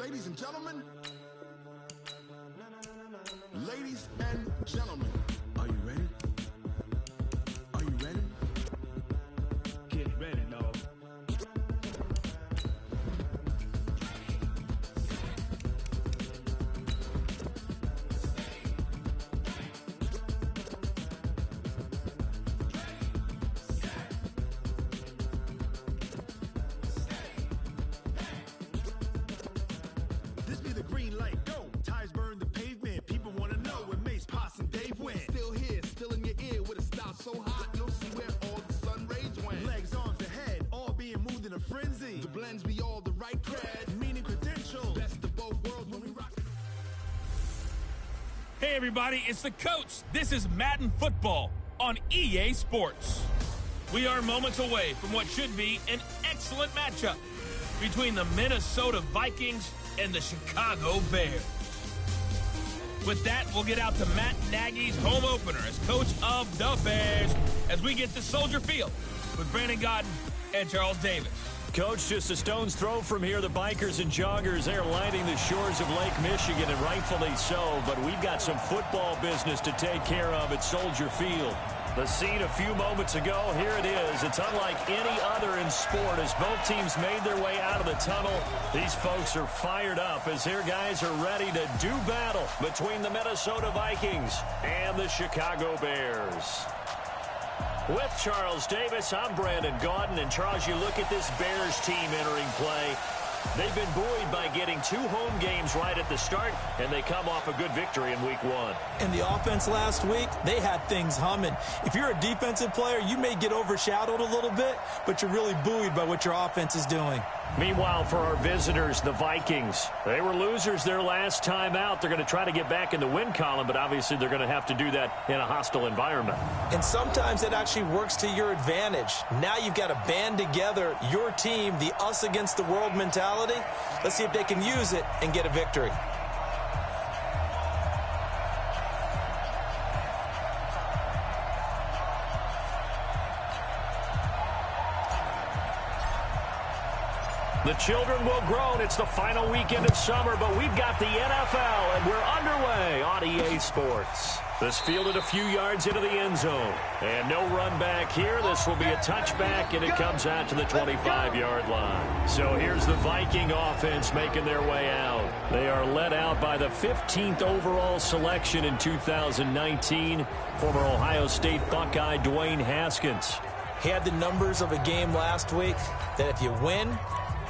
Ladies and gentlemen. Ladies and gentlemen. Are you ready? Are you ready? Get ready, dog. This be the green light, go. Tires burn the pavement. People wanna know when Mace, Pops, and Dave went. Still here, still in your ear with a style so hot, you'll see where all the sun rays went. Legs, arms, ahead, all being moved in a frenzy. The blends be all the right cred, meaning credentials. Best of both worlds when we rock. Hey everybody, it's the coach. This is Madden Football on EA Sports. We are moments away from what should be an excellent matchup between the Minnesota Vikings and the Chicago Bears. With that, we'll get out to Matt Nagy's home opener as coach of the Bears as we get to Soldier Field with Brandon Godden and Charles Davis. Coach, just a stone's throw from here. The bikers and joggers, they're lining the shores of Lake Michigan, and rightfully so. But we've got some football business to take care of at Soldier Field. The scene a few moments ago, here it is. It's unlike any other in sport as both teams made their way out of the tunnel. These folks are fired up as their guys are ready to do battle between the Minnesota Vikings and the Chicago Bears. With Charles Davis, I'm Brandon Godden. And Charles, you look at this Bears team entering play. They've been buoyed by getting 2 home games right at the start, and they come off a good victory in week 1. And the offense last week, they had things humming. If you're a defensive player, you may get overshadowed a little bit, but you're really buoyed by what your offense is doing. Meanwhile, for our visitors, the Vikings, they were losers their last time out. They're going to try to get back in the win column, but obviously they're going to have to do that in a hostile environment. And sometimes it actually works to your advantage. Now you've got to band together your team, the us against the world mentality. Let's see if they can use it and get a victory. The children will groan. It's the final weekend of summer, but we've got the NFL, and we're underway on EA Sports. This fielded a few yards into the end zone. And no run back here. This will be a touchback, and it comes out to the 25-yard line. So here's the Viking offense making their way out. They are led out by the 15th overall selection in 2019, former Ohio State Buckeye Dwayne Haskins. He had the numbers of a game last week that if you win,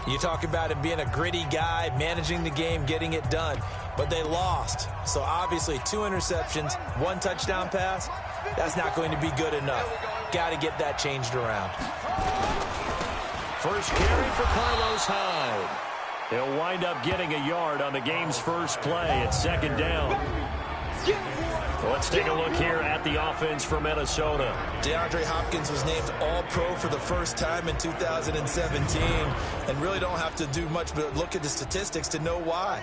you talk about him being a gritty guy, managing the game, getting it done. But they lost. So obviously 2 interceptions, 1 touchdown pass, that's not going to be good enough. Got to get that changed around. First carry for Carlos Hyde. He'll wind up getting a yard on the game's first play at 2nd down. Let's take a look here at the offense for Minnesota. DeAndre Hopkins was named All-Pro for the first time in 2017 and really don't have to do much but look at the statistics to know why.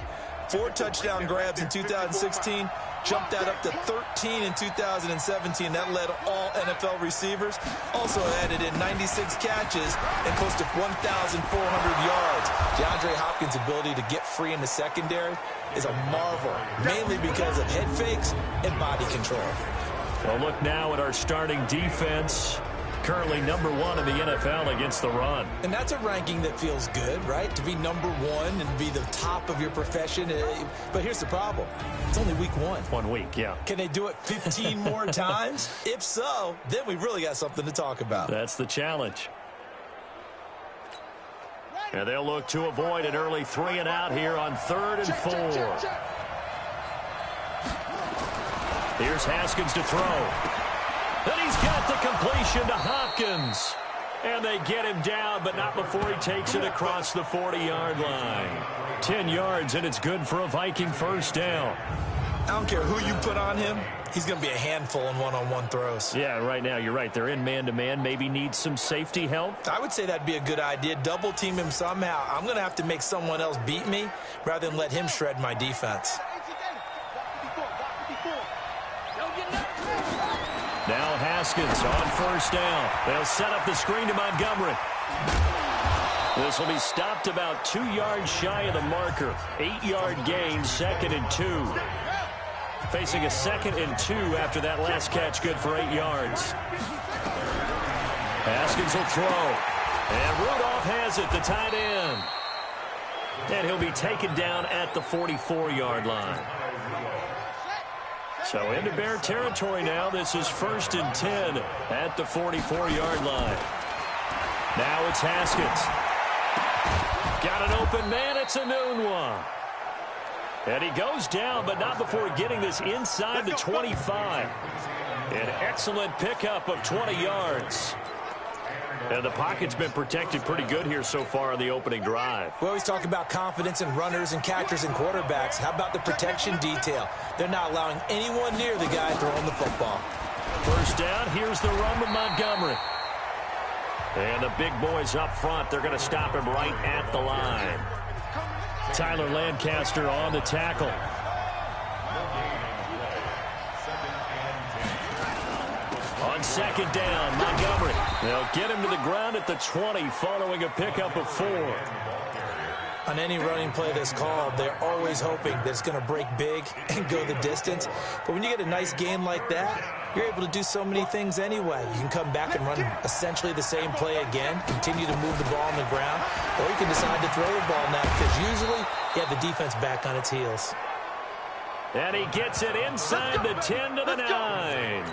4 touchdown grabs in 2016, jumped that up to 13 in 2017. That led all NFL receivers. Also added in 96 catches and close to 1,400 yards. DeAndre Hopkins' ability to get free in the secondary is a marvel, mainly because of head fakes and body control. Well, look now at our starting defense. Currently number 1 in the NFL against the run. And that's a ranking that feels good, right? To be number 1 and be the top of your profession. But here's the problem. It's only week 1. 1 week, yeah. Can they do it 15 more times? If so, then we really got something to talk about. That's the challenge. And they'll look to avoid an early 3 and out here on 3rd and 4. Here's Haskins to throw. And he's got the completion to Hopkins. And they get him down, but not before he takes it across the 40-yard line. 10 yards, and it's good for a Viking first down. I don't care who you put on him. He's going to be a handful in one-on-one throws. Yeah, right now, you're right. They're in man-to-man. Maybe need some safety help. I would say that'd be a good idea. Double team him somehow. I'm going to have to make someone else beat me rather than let him shred my defense. Now Haskins on first down. They'll set up the screen to Montgomery. This will be stopped about 2 yards shy of the marker. 8-yard gain, 2nd and 2. Facing a 2nd and 2 after that last catch, good for 8 yards. Haskins will throw. And Rudolph has it, the tight end. And he'll be taken down at the 44-yard line. So into Bear territory now. This is 1st and 10 at the 44-yard line. Now it's Haskins. Got an open man. It's a noon one. And he goes down, but not before getting this inside the 25. An excellent pickup of 20 yards. And the pocket's been protected pretty good here so far on the opening drive. We always talk about confidence in runners and catchers and quarterbacks. How about the protection detail? They're not allowing anyone near the guy throwing the football. First down, here's the run with Montgomery. And the big boys up front, they're going to stop him right at the line. Tyler Lancaster on the tackle. On 2nd down, Montgomery. They'll get him to the ground at the 20 following a pickup of 4. On any running play that's called, they're always hoping that it's going to break big and go the distance. But when you get a nice gain like that, you're able to do so many things anyway. You can come back and run essentially the same play again, continue to move the ball on the ground, or you can decide to throw the ball now because usually you have the defense back on its heels. And he gets it inside the 10 to the 9.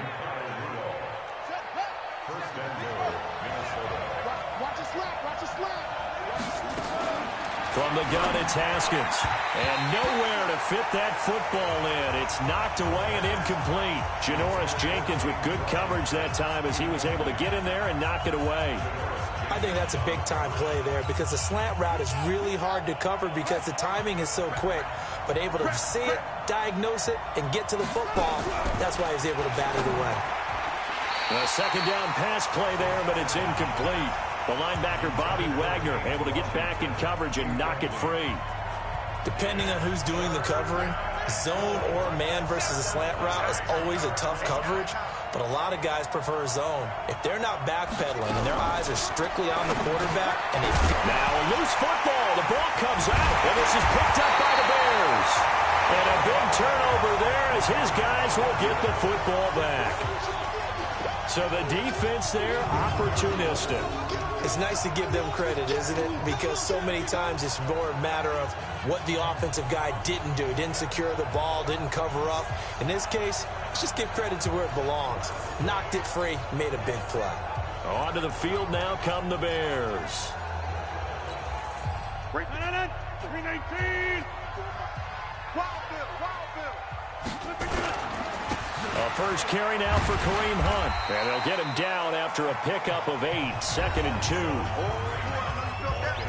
From the gun, it's Haskins. And nowhere to fit that football in. It's knocked away and incomplete. Janoris Jenkins with good coverage that time as he was able to get in there and knock it away. I think that's a big-time play there because the slant route is really hard to cover because the timing is so quick. But able to see it, diagnose it, and get to the football, that's why he was able to bat it away. A 2nd down pass play there, but it's incomplete. The linebacker, Bobby Wagner, able to get back in coverage and knock it free. Depending on who's doing the covering, zone or man versus a slant route is always a tough coverage, but a lot of guys prefer zone. If they're not backpedaling and their eyes are strictly on the quarterback, and now a loose football. The ball comes out, and this is picked up by the Bears. And a big turnover there as his guys will get the football back. So the defense there, opportunistic. It's nice to give them credit, isn't it? Because so many times it's more a matter of what the offensive guy didn't do. Didn't secure the ball, didn't cover up. In this case, let's just give credit to where it belongs. Knocked it free, made a big play. Onto the field now come the Bears. 319. A first carry now for Kareem Hunt. And they'll get him down after a pickup of 8, 2nd and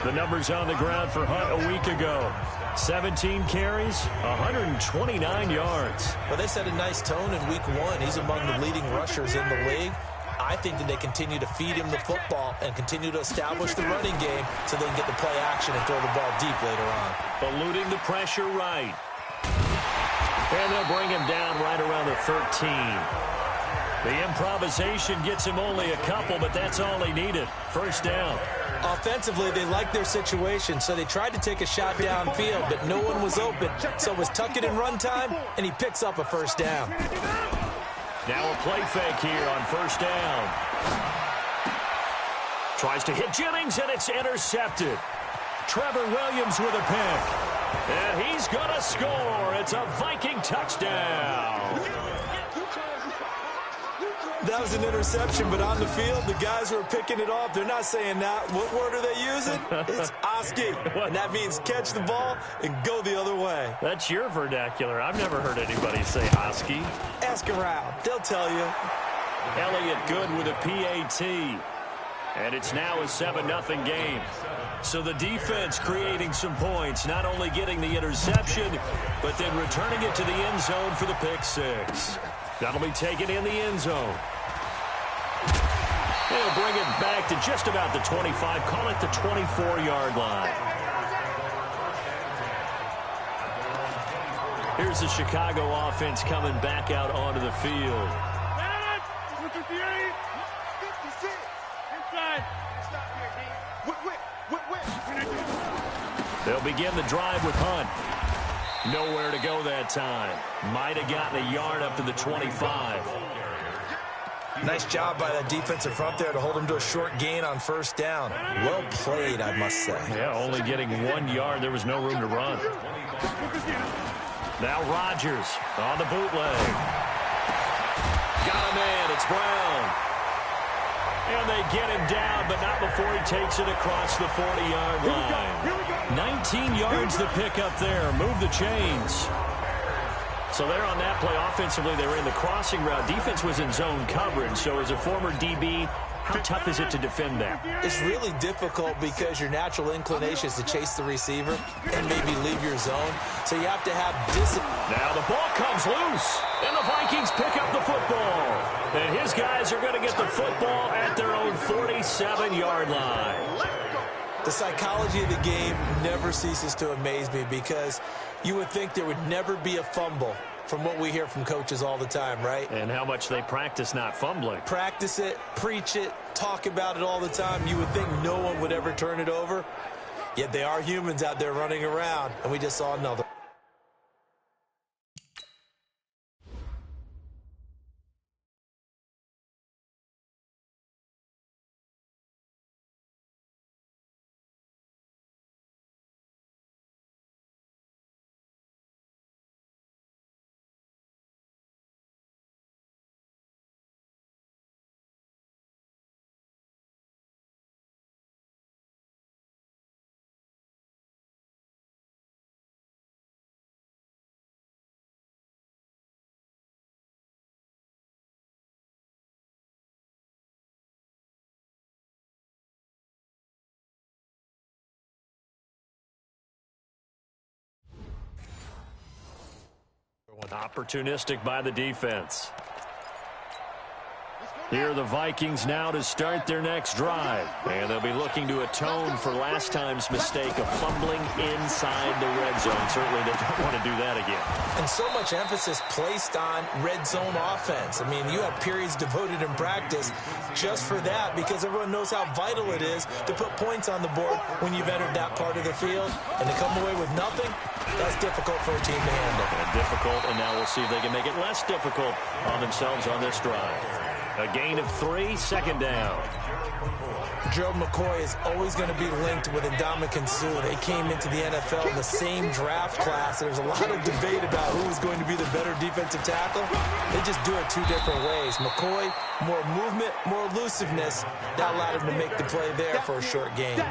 2. The numbers on the ground for Hunt a week ago. 17 carries, 129 yards. Well, they set a nice tone in week 1. He's among the leading rushers in the league. I think that they continue to feed him the football and continue to establish the running game so they can get the play action and throw the ball deep later on. Eluding the pressure right. And they'll bring him down right around the 13. The improvisation gets him only a couple, but that's all he needed. First down. Offensively, they liked their situation, so they tried to take a shot downfield, but no one was open. So it was tuck it in run time, and he picks up a first down. Now a play fake here on first down. Tries to hit Jennings, and it's intercepted. Trevor Williams with a pick. And he's going to score. It's a Viking touchdown. That was an interception, but on the field, the guys who are picking it off, they're not saying that. What word are they using? It's Oski. And that means catch the ball and go the other way. That's your vernacular. I've never heard anybody say Oski. Ask around. They'll tell you. Elliott Good with a PAT. And it's now a 7-0 game. So the defense creating some points, not only getting the interception, but then returning it to the end zone for the pick six. That'll be taken in the end zone. They'll bring it back to just about the 25, call it the 24-yard line. Here's the Chicago offense coming back out onto the field. Inside. They'll begin the drive with Hunt. Nowhere to go that time. Might have gotten a yard up to the 25. Nice job by that defensive front there to hold him to a short gain on first down. Well played, I must say. Yeah, only getting 1 yard. There was no room to run. Now Rodgers on the bootleg. Got a man. It's Brown. And they get him down, but not before he takes it across the 40-yard line. 19 yards to pick up there. Move the chains. So they're on that play. Offensively, they were in the crossing route. Defense was in zone coverage. So as a former DB, how tough is it to defend that? It's really difficult because your natural inclination is to chase the receiver and maybe leave your zone. So you have to have discipline. Now the ball comes loose, and the Vikings pick up the football. And his guys are going to get the football at their own 47-yard line. The psychology of the game never ceases to amaze me because you would think there would never be a fumble from what we hear from coaches all the time, right? And how much they practice not fumbling. Practice it, preach it, talk about it all the time. You would think no one would ever turn it over. Yet they are humans out there running around, and we just saw another. Opportunistic by the defense. Here are the Vikings now to start their next drive. And they'll be looking to atone for last time's mistake of fumbling inside the red zone. Certainly they don't want to do that again. And so much emphasis placed on red zone offense. I mean, you have periods devoted in practice just for that because everyone knows how vital it is to put points on the board when you've entered that part of the field. And to come away with nothing, that's difficult for a team to handle. And difficult, and now we'll see if they can make it less difficult on themselves on this drive. A gain of 3, second down. Joe McCoy is always going to be linked with Ndamukong Suh. They came into the NFL in the same draft class. There's a lot of debate about who is going to be the better defensive tackle. They just do it 2 different ways. McCoy, more movement, more elusiveness. That allowed him to make the play there for a short gain.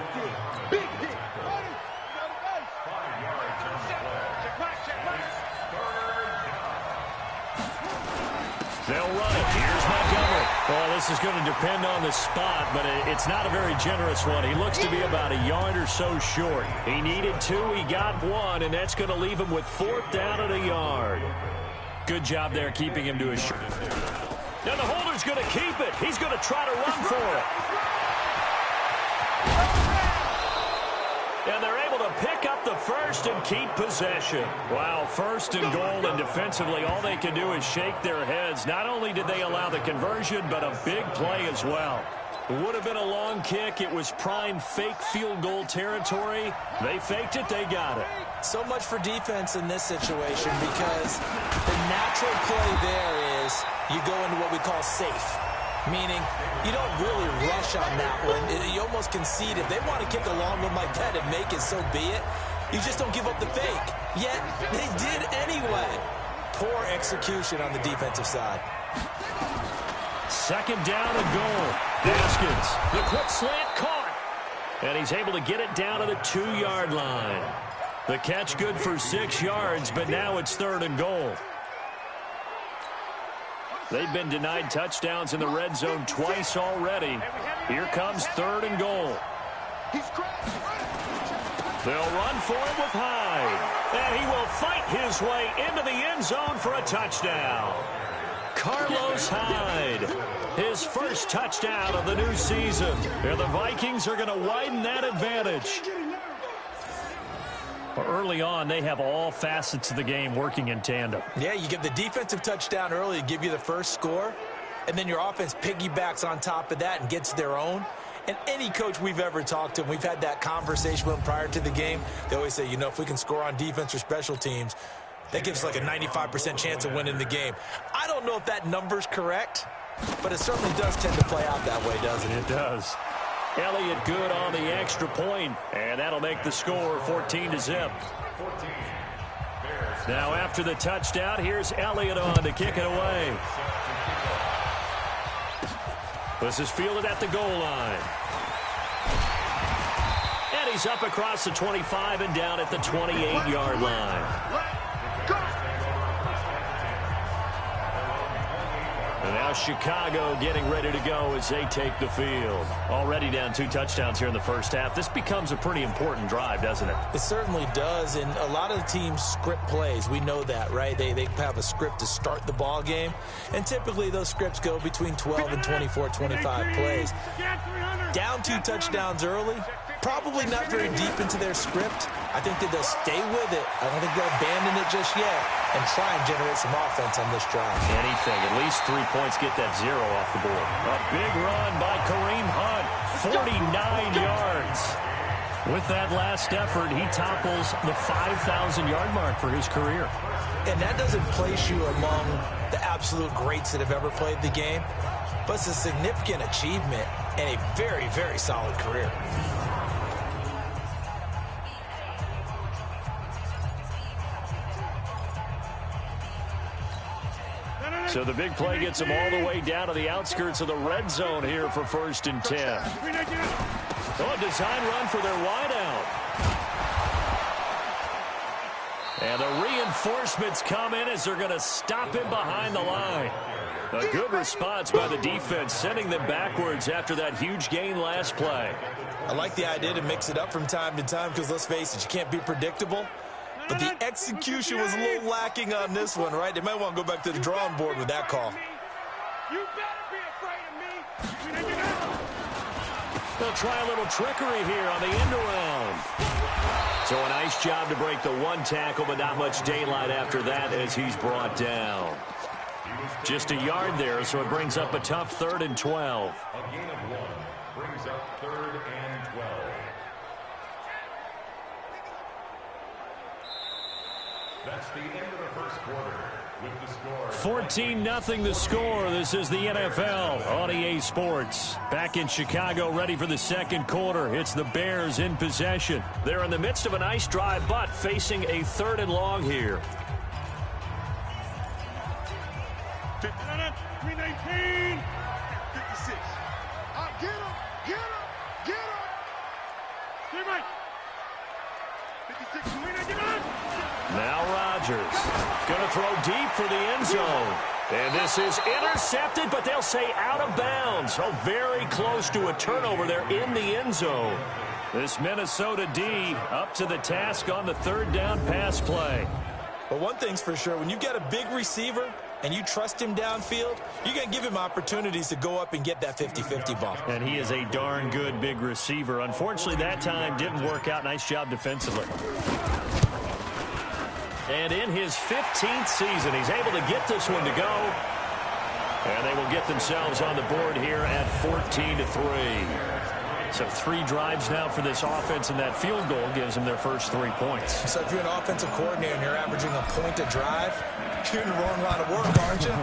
They'll run it. Here's Montgomery. Well, this is going to depend on the spot, but it's not a very generous one. He looks to be about a yard or so short. He needed 2. He got 1, and that's going to leave him with 4th down at a yard. Good job there keeping him to a short. Now the holder's going to keep it. He's going to try to run for it. And they're able to pick up the first and keep possession. Wow, 1st and goal, and defensively all they can do is shake their heads. Not only did they allow the conversion, but a big play as well. It would have been a long kick. It was prime fake field goal territory. They faked it. They got it. So much for defense in this situation because the natural play there is you go into what we call safe. Meaning, you don't really rush on that one. You almost concede. If they want to kick a long one like that and make it, so be it. You just don't give up the fake. Yet, they did anyway. Poor execution on the defensive side. Second down and goal. Haskins, the quick slant caught. And he's able to get it down to the 2-yard line. The catch good for 6 yards, but now it's 3rd and goal. They've been denied touchdowns in the red zone twice already. Here comes 3rd and goal. They'll run for it with Hyde. And he will fight his way into the end zone for a touchdown. Carlos Hyde, his first touchdown of the new season. And the Vikings are going to widen that advantage. Early on, they have all facets of the game working in tandem. Yeah, you get the defensive touchdown early, give you the first score, and then your offense piggybacks on top of that and gets their own. And any coach we've ever talked to, we've had that conversation with them prior to the game, they always say, you know, if we can score on defense or special teams, that gives like a 95% chance of winning the game. I don't know if that number's correct, but it certainly does tend to play out that way, doesn't it? It does. Elliott good on the extra point, and that'll make the score 14-0. Now after the touchdown, here's Elliott on to kick it away. This is fielded at the goal line. And he's up across the 25 and down at the 28-yard line. And now Chicago getting ready to go as they take the field. Already down 2 touchdowns here in the first half. This becomes a pretty important drive, doesn't it? It certainly does, and a lot of the teams script plays. We know that, right? They have a script to start the ball game, and typically those scripts go between 12 and 24, 25 plays. Down 2 touchdowns early, probably not very deep into their script. I think that they'll stay with it. I don't think they'll abandon it just yet and try and generate some offense on this drive. Anything. At least 3 points, get that 0 off the board. A big run by Kareem Hunt, 49 yards. With that last effort, he topples the 5,000-yard mark for his career. And that doesn't place you among the absolute greats that have ever played the game, but it's a significant achievement and a very, very solid career. So the big play gets him all the way down to the outskirts of the red zone here for 1st and 10. Oh, a design run for their wideout. And the reinforcements come in as they're going to stop him behind the line. A good response by the defense, sending them backwards after that huge gain last play. I like the idea to mix it up from time to time because, let's face it, you can't be predictable. But the execution was a little lacking on this one, right? They might want to go back to the drawing board with that call. You better be afraid of me. They'll try a little trickery here on the end around. So a nice job to break the 1 tackle, but not much daylight after that as he's brought down. Just a yard there, so it brings up a tough 3rd and 12. A gain of 1 brings up 3rd and 12. That's the end of the first quarter with the score 14-0 the score. This is the NFL on EA Sports. Back in Chicago, ready for the second quarter. It's the Bears in possession. They're in the midst of a nice drive, but facing a 3rd and long here. 319, 56. Get him, get him, get him. Stay right. 56, 319. Now Rodgers going to throw deep for the end zone. And this is intercepted, but they'll say out of bounds. So very close to a turnover there in the end zone. This Minnesota D up to the task on the 3rd down pass play. But one thing's for sure, when you get a big receiver and you trust him downfield, you're going to give him opportunities to go up and get that 50-50 ball. And he is a darn good big receiver. Unfortunately, that time didn't work out. Nice job defensively. And in his 15th season, he's able to get this one to go. And they will get themselves on the board here at 14-3. So 3 drives now for this offense, and that field goal gives them their first 3 points. So if you're an offensive coordinator and you're averaging a point a drive, you're in the wrong line of work, aren't you?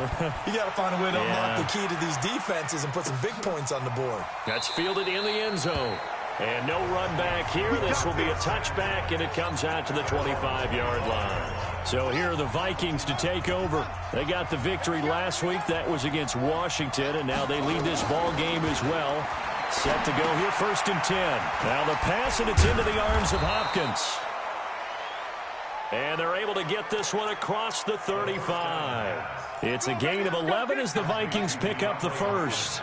You got to find a way to unlock the key to these defenses and put some big points on the board. That's fielded in the end zone. And no run back here. This will be a touchback, and it comes out to the 25-yard line. So here are the Vikings to take over. They got the victory last week. That was against Washington, and now they lead this ball game as well. Set to go here, 1st and 10. Now the pass, and it's into the arms of Hopkins. And they're able to get this one across the 35. It's a gain of 11 as the Vikings pick up the first.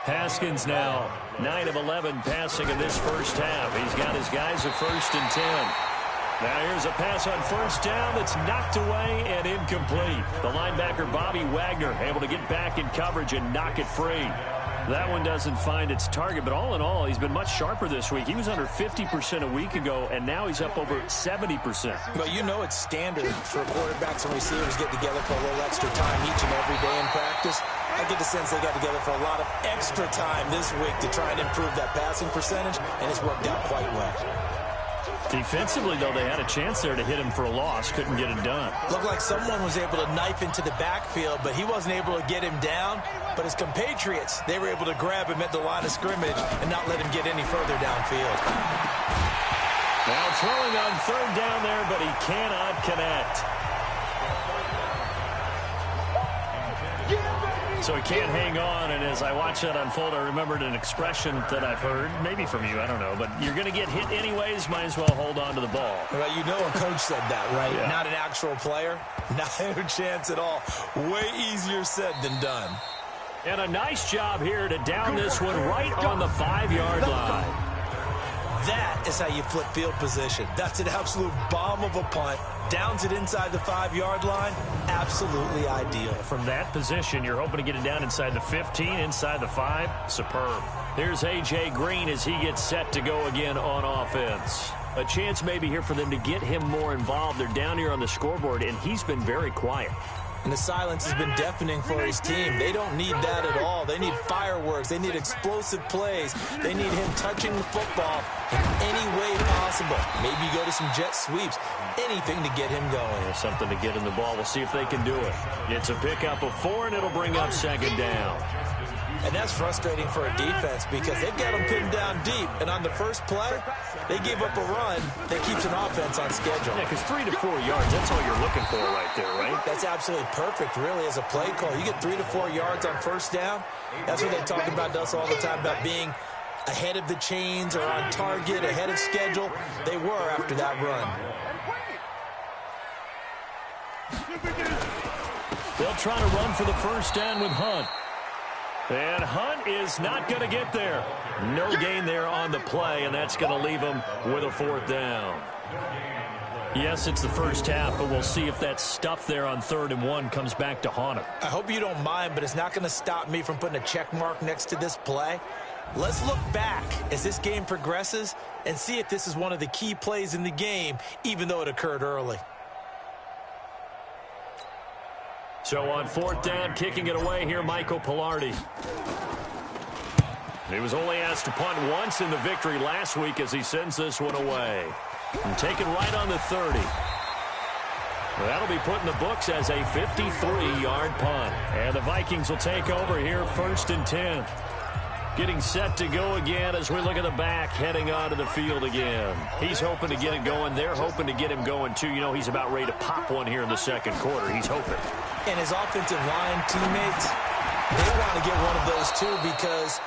Haskins now 9 of 11 passing in this first half. He's got his guys at 1st and 10. Now here's a pass on 1st down that's knocked away and incomplete. The linebacker Bobby Wagner able to get back in coverage and knock it free. That one doesn't find its target, but all in all, he's been much sharper this week. He was under 50% a week ago, and now he's up over 70%. Well, you know it's standard for quarterbacks and receivers get together for a little extra time each and every day in practice. I get the sense they got together for a lot of extra time this week to try and improve that passing percentage, and it's worked out quite well. Defensively, though, they had a chance there to hit him for a loss. Couldn't get it done. Looked like someone was able to knife into the backfield, but he wasn't able to get him down. But his compatriots, they were able to grab him at the line of scrimmage and not let him get any further downfield. Now throwing on third down there, but he cannot connect. So he can't hang on, and as I watch that unfold, I remembered an expression that I've heard, maybe from you, I don't know, but you're going to get hit anyways, might as well hold on to the ball. Well, you know a coach said that, right? Yeah. Not an actual player. Not a chance at all. Way easier said than done. And a nice job here to down this one right on the 5-yard line. That is how you flip field position. That's an absolute bomb of a punt. Downs it inside the 5-yard line. Absolutely ideal. From that position, you're hoping to get it down inside the 15, inside the 5. Superb. Here's A.J. Green as he gets set to go again on offense. A chance maybe here for them to get him more involved. They're down here on the scoreboard, and he's been very quiet. And the silence has been deafening for his team. They don't need that at all. They need fireworks. They need explosive plays. They need him touching the football in any way possible. Maybe go to some jet sweeps. Anything to get him going. There's something to get in the ball. We'll see if they can do it. It's a pickup of 4, and it'll bring up second down. And that's frustrating for a defense because they've got them pinned down deep. And on the first play, they gave up a run that keeps an offense on schedule. Yeah, because 3 to 4 yards, that's all you're looking for right there, right? That's absolutely perfect, really, as a play call. You get 3 to 4 yards on first down. That's what they talk about to us all the time, about being ahead of the chains or on target, ahead of schedule. They were after that run. They'll try to run for the first down with Hunt. And Hunt is not going to get there. No gain there on the play, and that's going to leave him with a 4th down. Yes, it's the first half, but we'll see if that stuff there on 3rd and 1 comes back to haunt him. I hope you don't mind, but it's not going to stop me from putting a check mark next to this play. Let's look back as this game progresses and see if this is one of the key plays in the game, even though it occurred early. So on 4th down, kicking it away here, Michael Pilardi. He was only asked to punt once in the victory last week as he sends this one away. And taken right on the 30. Well, that'll be put in the books as a 53-yard punt. And the Vikings will take over here, 1st and 10. Getting set to go again as we look at the back, heading onto the field again. He's hoping to get it going. They're hoping to get him going, too. You know, he's about ready to pop one here in the 2nd quarter. He's hoping. And his offensive line teammates, they want to get one of those, too, because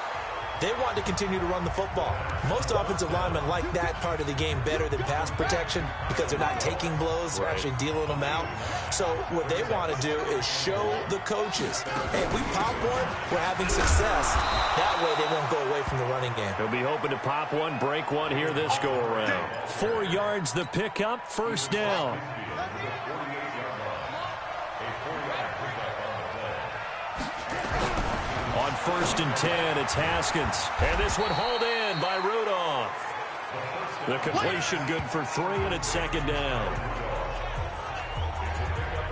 they want to continue to run the football. Most offensive linemen like that part of the game better than pass protection because they're not taking blows. They're actually dealing them out. So what they want to do is show the coaches, hey, if we pop one, we're having success. That way they won't go away from the running game. He'll be hoping to pop one, break one here this go-around. 4 yards the pickup, 1st down. On 1st and 10, it's Haskins. And this one hauled in by Rudolph. The completion good for 3, and it's 2nd down.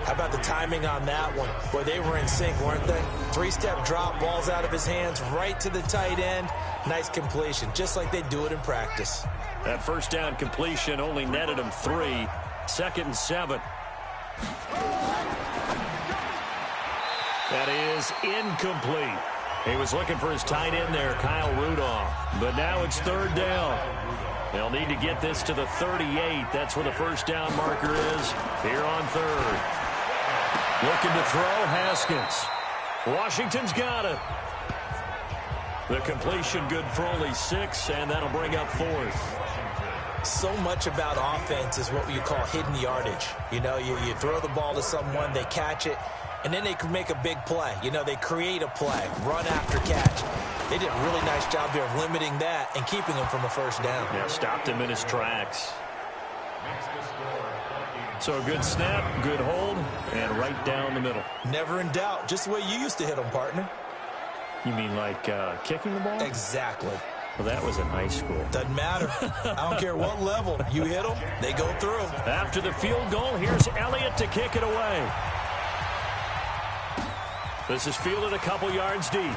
How about the timing on that one? Boy, they were in sync, weren't they? 3-step drop, balls out of his hands, right to the tight end. Nice completion, just like they do it in practice. That 1st down completion only netted him 3. 2nd and 7. That is incomplete. He was looking for his tight end there, Kyle Rudolph. But now it's 3rd down. They'll need to get this to the 38. That's where the 1st down marker is here on 3rd. Looking to throw, Haskins. Washington's got it. The completion good for only 6, and that'll bring up 4th. So much about offense is what you call hidden yardage. You know, you throw the ball to someone, they catch it, and then they can make a big play. You know, they create a play, run after catch. They did a really nice job there of limiting that and keeping him from a 1st down. Yeah, stopped him in his tracks. So a good snap, good hold, and right down the middle. Never in doubt. Just the way you used to hit them, partner. You mean like kicking the ball? Exactly. Well, that was in high school. Doesn't matter. I don't care what level. You hit them, they go through. After the field goal, here's Elliott to kick it away. This is fielded a couple yards deep.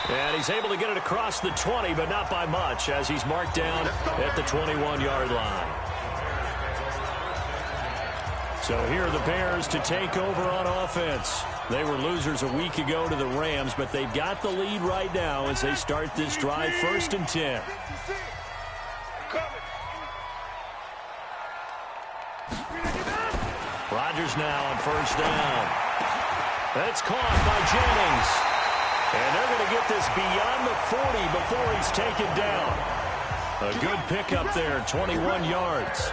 And he's able to get it across the 20, but not by much, as he's marked down at the 21-yard line. So here are the Bears to take over on offense. They were losers a week ago to the Rams, but they've got the lead right now as they start this drive, 1st and 10. Rodgers now on 1st down. That's caught by Jennings. And they're going to get this beyond the 40 before he's taken down. A good pickup there, 21 yards.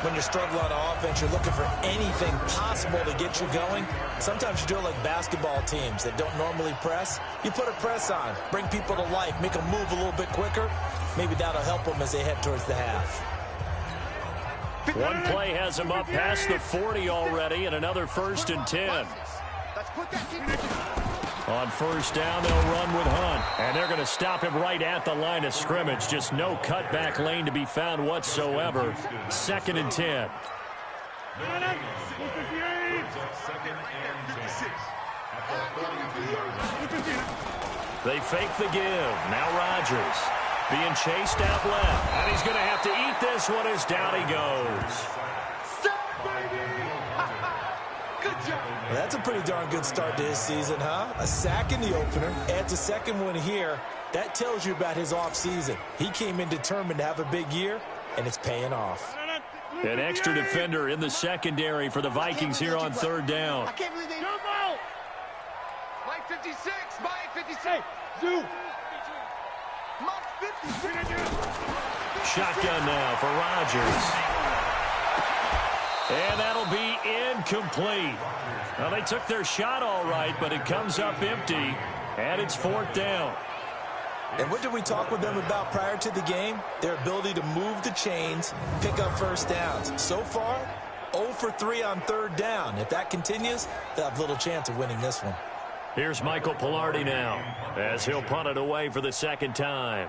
When you're struggling on offense, you're looking for anything possible to get you going. Sometimes you do it like basketball teams that don't normally press. You put a press on, bring people to life, make them move a little bit quicker. Maybe that'll help them as they head towards the half. One play has him up past the 40 already, and another 1st and 10. On 1st down, they'll run with Hunt. And they're going to stop him right at the line of scrimmage. Just no cutback lane to be found whatsoever. 2nd and 10. They fake the give. Now Rodgers being chased out left. And he's going to have to eat this one as down he goes. Well, that's a pretty darn good start to his season, huh? A sack in the opener, adds a second one here. That tells you about his offseason. He came in determined to have a big year, and it's paying off. An extra defender in the secondary for the Vikings here on 3rd down. I can't believe they... Mike 56, Mike 56. Zoo. Mike 56. Shotgun now for Rodgers. And that'll be incomplete. Well, they took their shot all right, but it comes up empty, and it's 4th down. And what did we talk with them about prior to the game? Their ability to move the chains, pick up 1st downs. So far, 0 for 3 on 3rd down. If that continues, they'll have little chance of winning this one. Here's Michael Pilardi now, as he'll punt it away for the 2nd time.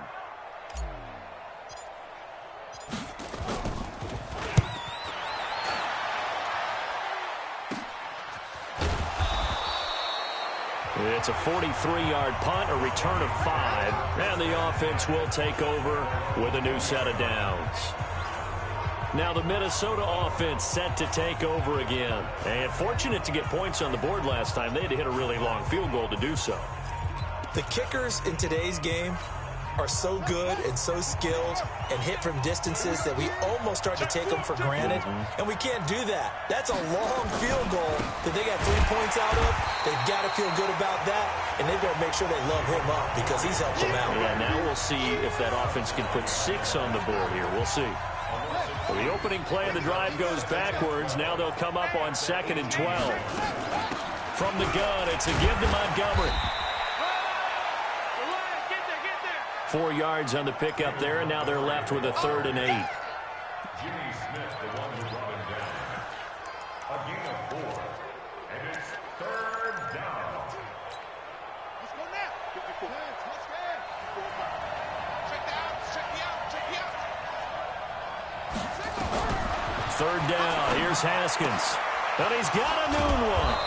It's a 43-yard punt, a return of 5, and the offense will take over with a new set of downs. Now the Minnesota offense set to take over again. And fortunate to get points on the board last time. They had to hit a really long field goal to do so. The kickers in today's game are so good and so skilled and hit from distances that we almost start to take them for granted, and we can't do that. That's a long field goal that they got 3 points out of. They've got to feel good about that, and they've got to make sure they love him up because he's helped them out. Yeah, now we'll see if that offense can put 6 on the board here. We'll see. Well, the opening play of the drive goes backwards. Now they'll come up on 2nd and 12. From the gun, it's a give to Montgomery. 4 yards on the pickup there, and now they're left with a 3rd and 8. Jimmy Smith, the one who brought him down. A gain of 4, and it's 3rd down. Let's go now. Let's go. Check the out. Check the out. Check the out. 3rd down. Here's Haskins. And he's got a noon one.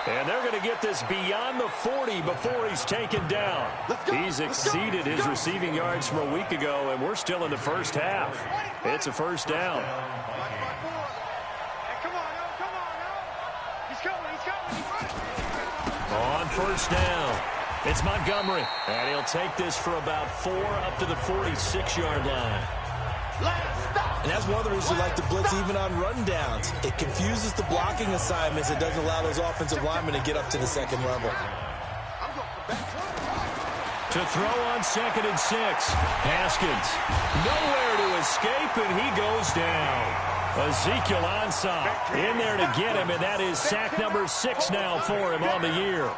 And they're going to get this beyond the 40 before he's taken down. He's exceeded his receiving yards from a week ago, and we're still in the 1st half. It's a 1st down. On 1st down, it's Montgomery. And he'll take this for about 4 up to the 46-yard line. And that's one of the reasons we like to blitz even on rundowns. It confuses the blocking assignments. It doesn't allow those offensive linemen to get up to the 2nd level. To throw on 2nd and 6. Haskins nowhere to escape, and he goes down. Ezekiel Ansah in there to get him, and that is sack number 6 now for him on the year.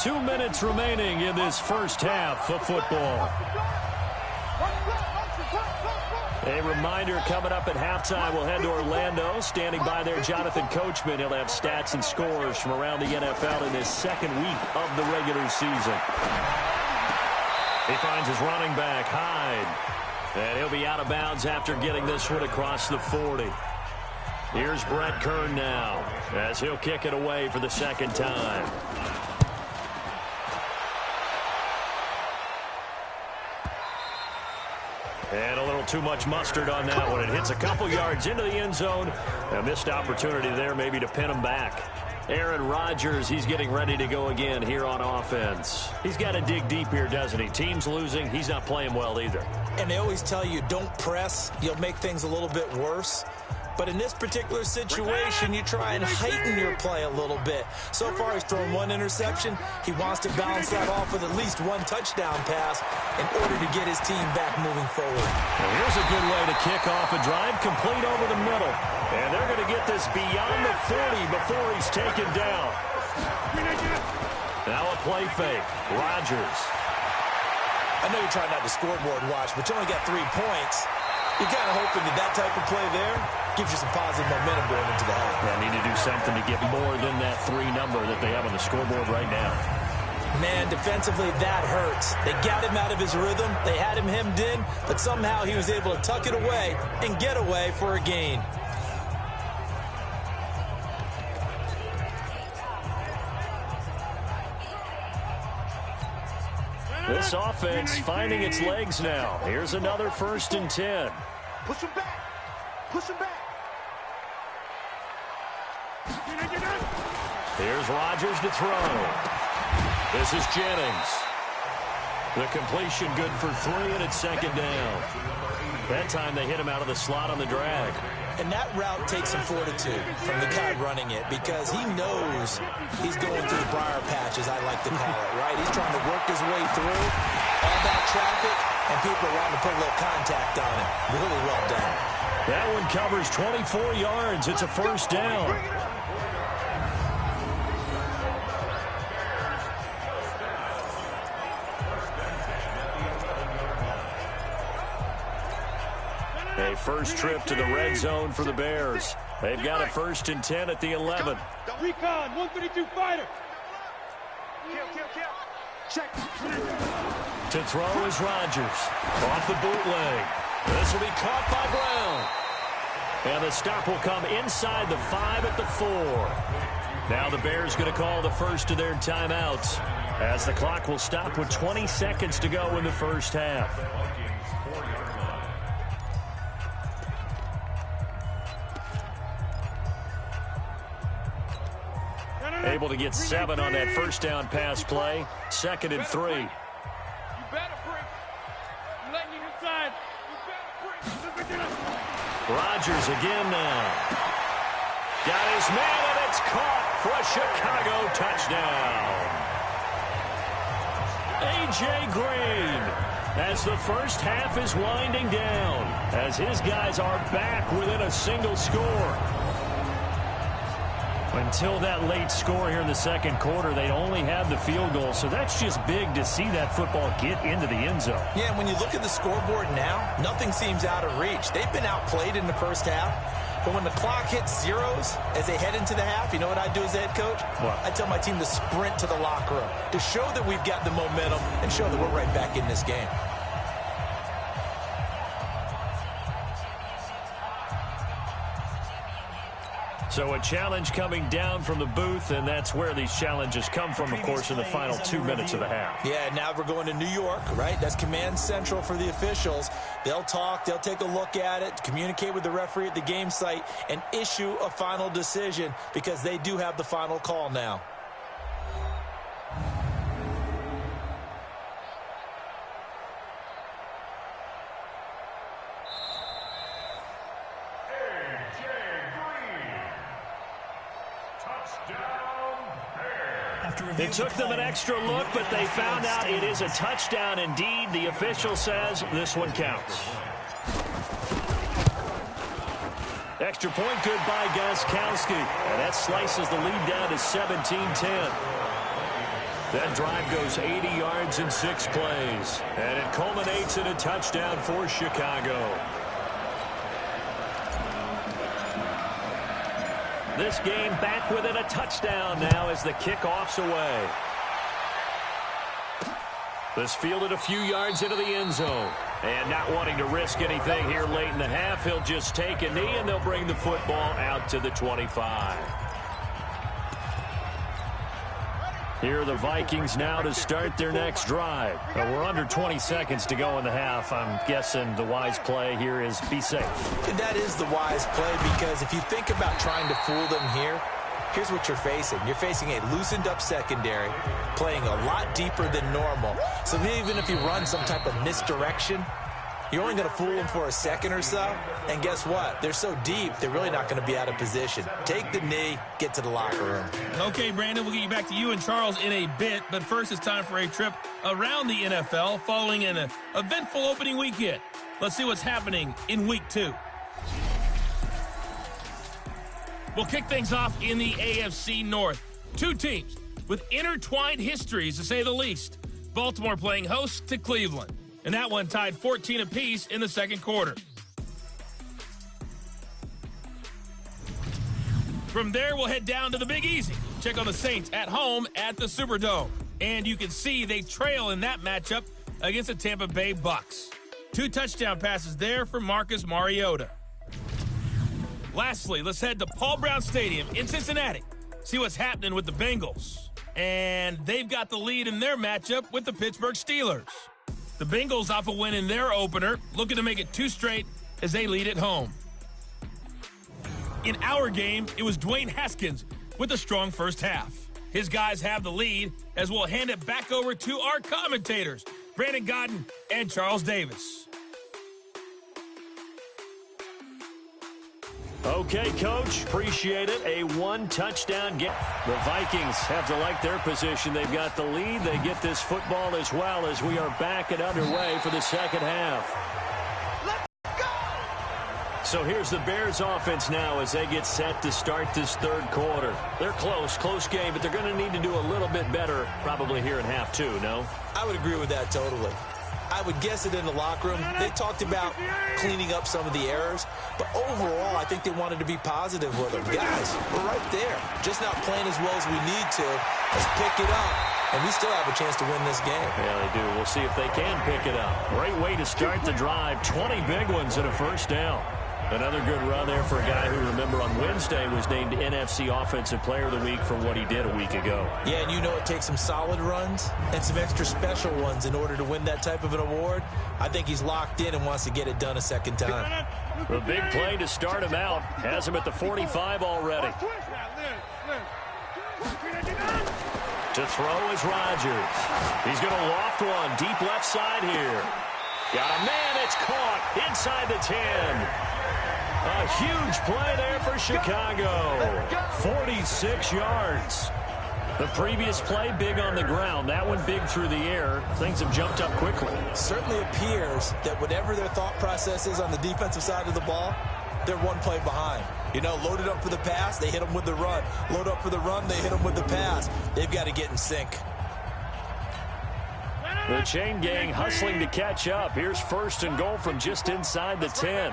Two minutes remaining in this 1st half of football. A reminder coming up at halftime, we'll head to Orlando. Standing by there, Jonathan Coachman. He'll have stats and scores from around the NFL in this second week of the regular season. He finds his running back, Hyde. And he'll be out of bounds after getting this one across the 40. Here's Brett Kern now as he'll kick it away for the second time. And a little too much mustard on that one. It hits a couple yards into the end zone. A missed opportunity there maybe to pin him back. Aaron Rodgers, he's getting ready to go again here on offense. He's got to dig deep here, doesn't he? Team's losing. He's not playing well either. And they always tell you, don't press. You'll make things a little bit worse. But in this particular situation, you try and heighten your play a little bit. So far, he's thrown one interception. He wants to balance that off with at least one touchdown pass in order to get his team back moving forward. Well, here's a good way to kick off a drive, complete over the middle. And they're going to get this beyond the 40 before he's taken down. Now a play fake. Rodgers. I know you're trying not to scoreboard watch, but you only got 3 points. You're kind of hoping that type of play there gives you some positive momentum going into the half. They need to do something to get more than that 3 number that they have on the scoreboard right now. Man, defensively, that hurts. They got him out of his rhythm. They had him hemmed in, but somehow he was able to tuck it away and get away for a gain. This offense finding its legs now. Here's another 1st and 10. Push him back. Push him back. Here's Rodgers to throw. This is Jennings. The completion good for 3, and it's 2nd down. That time they hit him out of the slot on the drag. And that route takes some fortitude from the guy running it because he knows he's going through the briar patch, as I like to call it, right? He's trying to work his way through all that traffic, and people are wanting to put a little contact on him. Really well done. That one covers 24 yards. It's a 1st down. A first trip to the red zone for the Bears. They've got a 1st and 10 at the 11. Recon, 132 fighter. Kill. Check. To throw is Rodgers. Off the bootleg. This will be caught by Brown. And the stop will come inside the 5 at the 4. Now the Bears going to call the first of their timeouts as the clock will stop with 20 seconds to go in the first half. Able to get 7 on that 1st down pass play. 2nd and 3. You better break. You letting you inside. You better break. Rodgers again now. Got his man, and it's caught for a Chicago touchdown. A.J. Green, as the first half is winding down, as his guys are back within a single score. Until that late score here in the 2nd quarter, they only had the field goal, so that's just big to see that football get into the end zone. Yeah, and when you look at the scoreboard now, nothing seems out of reach. They've been outplayed in the first half, but when the clock hits zeros as they head into the half, you know what I do as the head coach? What? I tell my team to sprint to the locker room to show that we've got the momentum and show that we're right back in this game. So a challenge coming down from the booth, and that's where these challenges come from, of course, in the final 2 minutes of the half. Yeah, now we're going to New York, right? That's command central for the officials. They'll talk, they'll take a look at it, communicate with the referee at the game site, and issue a final decision because they do have the final call now. It took them an extra look, but they found out it is a touchdown indeed. The official says this one counts. Extra point good by Gostkowski. And that slices the lead down to 17-10. That drive goes 80 yards in 6 plays. And it culminates in a touchdown for Chicago. This game back within a touchdown now as the kickoff's away. This fielded a few yards into the end zone. And not wanting to risk anything here late in the half, he'll just take a knee, and they'll bring the football out to the 25. Here are the Vikings now to start their next drive. We're under 20 seconds to go in the half. I'm guessing the wise play here is be safe. And that is the wise play, because if you think about trying to fool them here, here's what you're facing. You're facing a loosened up secondary, playing a lot deeper than normal. So even if you run some type of misdirection, you're only going to fool them for a second or so. And guess what? They're so deep, they're really not going to be out of position. Take the knee, get to the locker room. Okay, Brandon, we'll get you back to you and Charles in a bit. But first, it's time for a trip around the NFL following an eventful opening weekend. Let's see what's happening in Week 2. We'll kick things off in the AFC North. Two teams with intertwined histories, to say the least. Baltimore playing host to Cleveland. And that one tied 14 apiece in the second quarter. From there, we'll head down to the Big Easy. Check on the Saints at home at the Superdome. And you can see they trail in that matchup against the Tampa Bay Bucks. 2 touchdown passes there for Marcus Mariota. Lastly, let's head to Paul Brown Stadium in Cincinnati. See what's happening with the Bengals. And they've got the lead in their matchup with the Pittsburgh Steelers. The Bengals off a win in their opener, looking to make it 2 straight as they lead at home. In our game, it was Dwayne Haskins with a strong first half. His guys have the lead as we'll hand it back over to our commentators, Brandon Godden and Charles Davis. Okay, Coach, appreciate it. A 1-touchdown game. The Vikings have to like their position. They've got the lead. They get this football as well as we are back and underway for the second half. Let's go! So here's the Bears offense now as they get set to start this third quarter. They're close game, but they're going to need to do a little bit better probably here in half 2, no? I would agree with that totally. I would guess it in the locker room. They talked about cleaning up some of the errors, but overall, I think they wanted to be positive with them. Guys, we're right there. Just not playing as well as we need to. Let's pick it up, and we still have a chance to win this game. Yeah, they do. We'll see if they can pick it up. Great way to start the drive. 20 big ones and a first down. Another good run there for a guy who, remember, on Wednesday was named NFC Offensive Player of the Week for what he did a week ago. Yeah, and you know it takes some solid runs and some extra special ones in order to win that type of an award. I think he's locked in and wants to get it done a second time. The big play to start him out has him at the 45 already. To throw is Rodgers. He's going to loft one deep left side here. Got a man, it's caught inside the 10. A huge play there for Chicago. 46 yards. The previous play, big on the ground. That one big through the air. Things have jumped up quickly. Certainly appears that whatever their thought process is on the defensive side of the ball, they're one play behind. You know, loaded up for the pass, they hit them with the run. Load up for the run, they hit them with the pass. They've got to get in sync. The chain gang hustling to catch up. Here's first and goal from just inside the 10.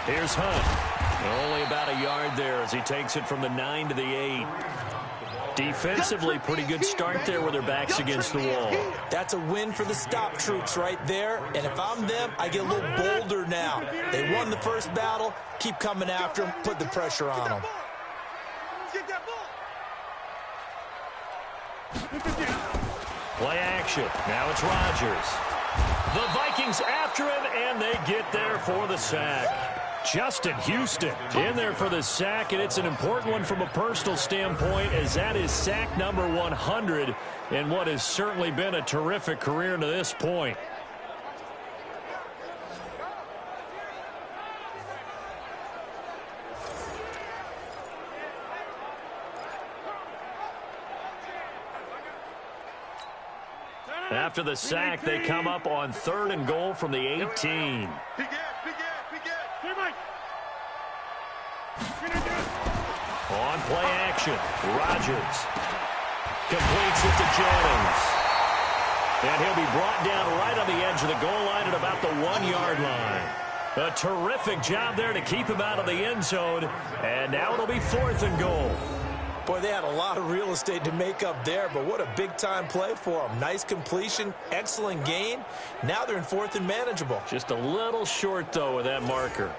Here's Hunt. Only about a yard there as he takes it from the 9 to the 8. Defensively, pretty good start there with their backs against the wall. That's a win for the stop troops right there. And if I'm them, I get a little bolder now. They won the first battle. Keep coming after them. Put the pressure on them. Play action. Now it's Rodgers. The Vikings after him, and they get there for the sack. Justin Houston in there for the sack, and it's an important one from a personal standpoint as that is sack number 100 in what has certainly been a terrific career to this point. After the sack, they come up on 3rd and goal from the 18. On play action, Rodgers completes it to Jennings. And he'll be brought down right on the edge of the goal line at about the 1-yard line. A terrific job there to keep him out of the end zone. And now it'll be 4th and goal. Boy, they had a lot of real estate to make up there, but what a big-time play for them. Nice completion, excellent gain. Now they're in 4th and manageable. Just a little short, though, with that marker.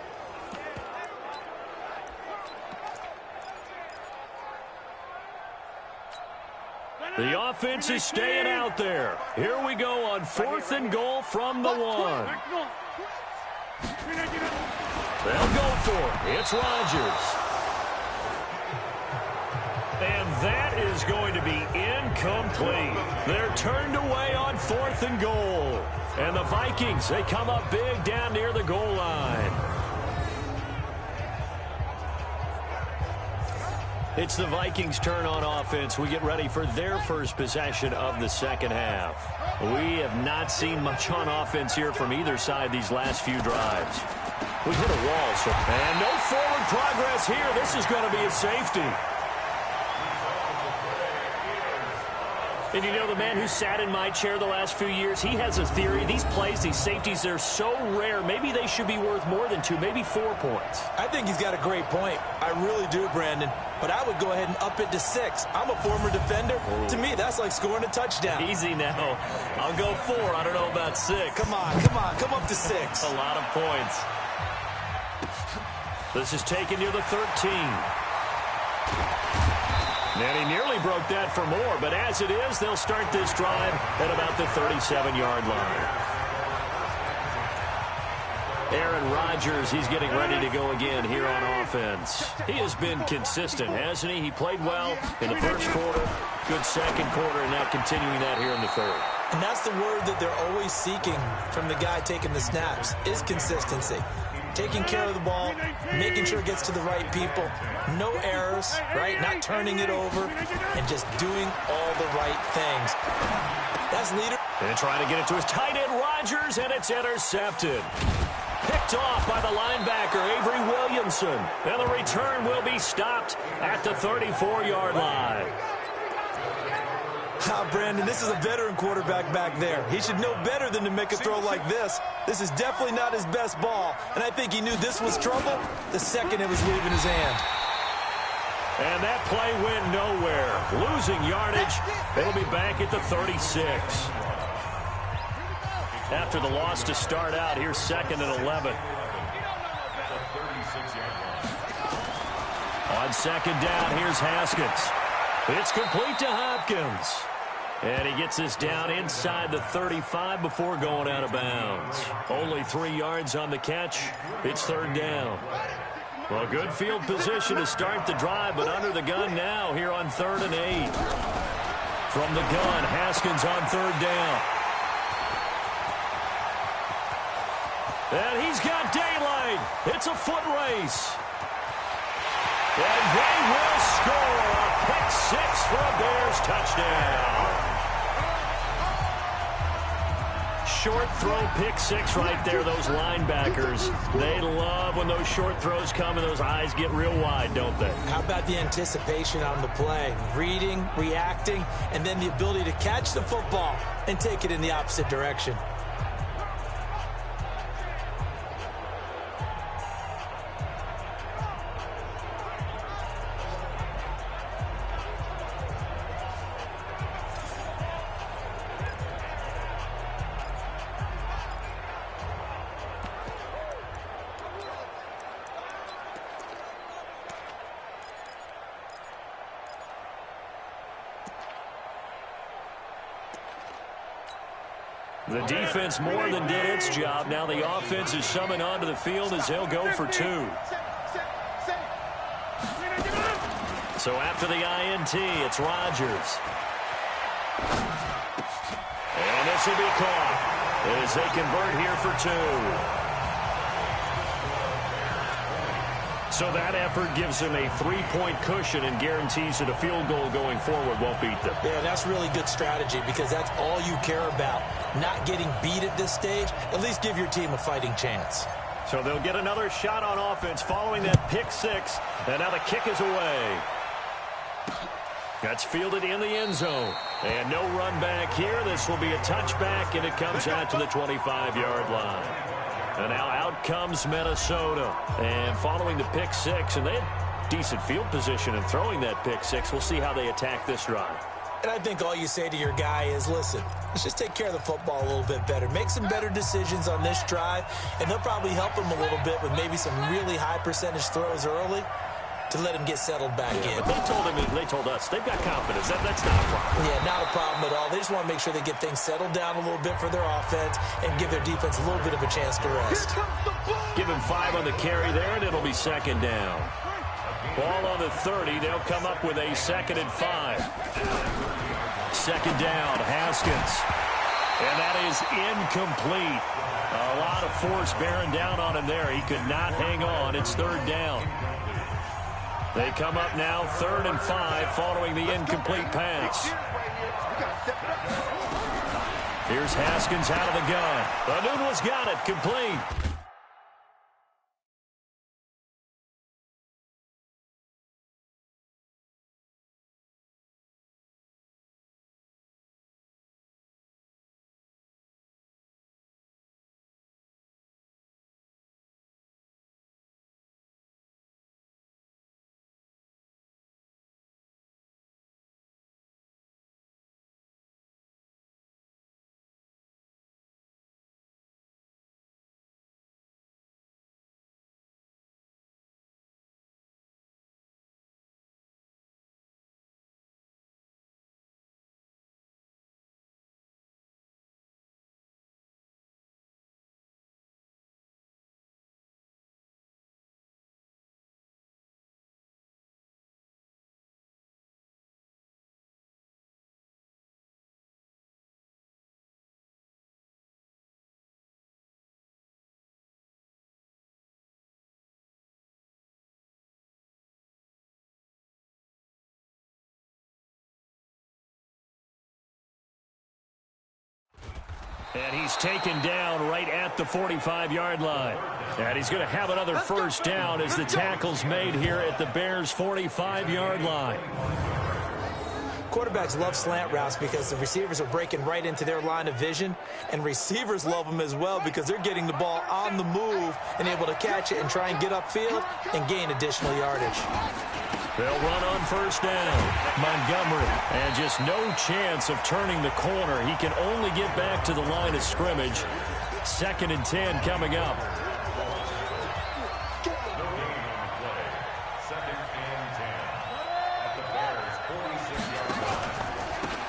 The offense is staying out there. Here we go on 4th and goal from the 1. They'll go for it. It's Rodgers. And that is going to be incomplete. They're turned away on 4th and goal. And the Vikings, they come up big down near the goal line. It's the Vikings' turn on offense. We get ready for their first possession of the second half. We have not seen much on offense here from either side these last few drives. We hit a wall, and no forward progress here. This is going to be a safety. And you know, the man who sat in my chair the last few years, he has a theory. These plays, these safeties, they're so rare. Maybe they should be worth more than 2, maybe 4 points. I think he's got a great point. I really do, Brandon. But I would go ahead and up it to 6. I'm a former defender. Ooh. To me, that's like scoring a touchdown. Easy now. I'll go 4. I don't know about 6. Come on. Come up to 6. A lot of points. This is taken near the 13. And he nearly broke that for more, but as it is, they'll start this drive at about the 37-yard line. Aaron Rodgers, he's getting ready to go again here on offense. He has been consistent, hasn't he? He played well in the first quarter, good second quarter, and now continuing that here in the third. And that's the word that they're always seeking from the guy taking the snaps, is consistency. Taking care of the ball, making sure it gets to the right people, no errors, right? Not turning it over, and just doing all the right things. That's leader. And trying to get it to his tight end, Rodgers, and it's intercepted. Picked off by the linebacker, Avery Williamson. And the return will be stopped at the 34-yard line. Brandon, this is a veteran quarterback back there. He should know better than to make a throw like this. This is definitely not his best ball, and I think he knew this was trouble the second it was leaving his hand. And that play went nowhere. Losing yardage. It'll be back at the 36. After the loss to start out, here's 2nd and 11. On 2nd down, here's Haskins. It's complete to Hopkins. And he gets this down inside the 35 before going out of bounds. Only 3 yards on the catch. It's 3rd down. Well, good field position to start the drive, but under the gun now here on 3rd and 8. From the gun, Haskins on 3rd down. And he's got daylight. It's a foot race. And they will score a pick 6 for a Bears touchdown. Short throw, pick 6 right there. Those linebackers, they love when those short throws come and those eyes get real wide, don't they? How about the anticipation on the play? Reading, reacting, and then the ability to catch the football and take it in the opposite direction. The defense more than did its job. Now the offense is summoned onto the field as they'll go for 2. So after the INT, it's Rodgers. And this will be caught as they convert here for 2. So that effort gives them a 3-point cushion and guarantees that a field goal going forward won't beat them. Yeah, that's really good strategy because that's all you care about. Not getting beat at this stage. At least give your team a fighting chance. So they'll get another shot on offense following that pick 6. And now the kick is away. That's fielded in the end zone. And no run back here. This will be a touchback, and it comes out to the 25-yard line. And now out comes Minnesota. And following the pick six, and they had decent field position in throwing that pick six. We'll see how they attack this drive. And I think all you say to your guy is, listen, let's just take care of the football a little bit better. Make some better decisions on this drive, and they'll probably help him a little bit with maybe some really high percentage throws early to let him get settled back in. But they told us they've got confidence. That's not a problem. Yeah, not a problem at all. They just want to make sure they get things settled down a little bit for their offense and give their defense a little bit of a chance to rest. Give him 5 on the carry there, and it'll be second down. Ball on the 30. They'll come up with a 2nd and 5. Second down, Haskins. And that is incomplete. A lot of force bearing down on him there. He could not hang on. It's 3rd down. They come up now 3rd and 5 following the incomplete pass. Here's Haskins out of the gun. Anunwa's got it. Complete. And he's taken down right at the 45-yard line. And he's going to have another first down as the tackle's made here at the Bears' 45-yard line. Quarterbacks love slant routes because the receivers are breaking right into their line of vision, and receivers love them as well because they're getting the ball on the move and able to catch it and try and get upfield and gain additional yardage. They'll run on first down. Montgomery, and just no chance of turning the corner. He can only get back to the line of scrimmage. 2nd and 10 coming up.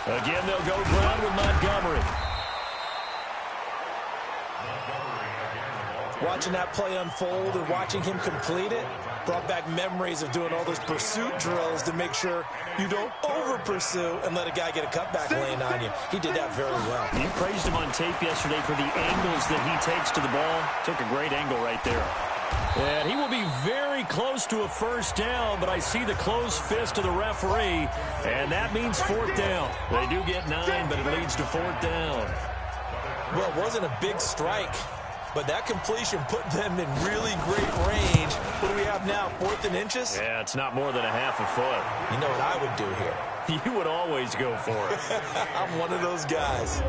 Again, they'll go ground with Montgomery. Watching that play unfold and watching him complete it brought back memories of doing all those pursuit drills to make sure you don't over-pursue and let a guy get a cutback lane on you. He did that very well. You praised him on tape yesterday for the angles that he takes to the ball. Took a great angle right there. And he will be very close to a first down, but I see the closed fist of the referee, and that means 4th down. They do get 9, but it leads to 4th down. Well, it wasn't a big strike, but that completion put them in really great range. What do we have now, 4th and inches? Yeah, it's not more than a half a foot. You know what I would do here? You would always go for it. I'm one of those guys.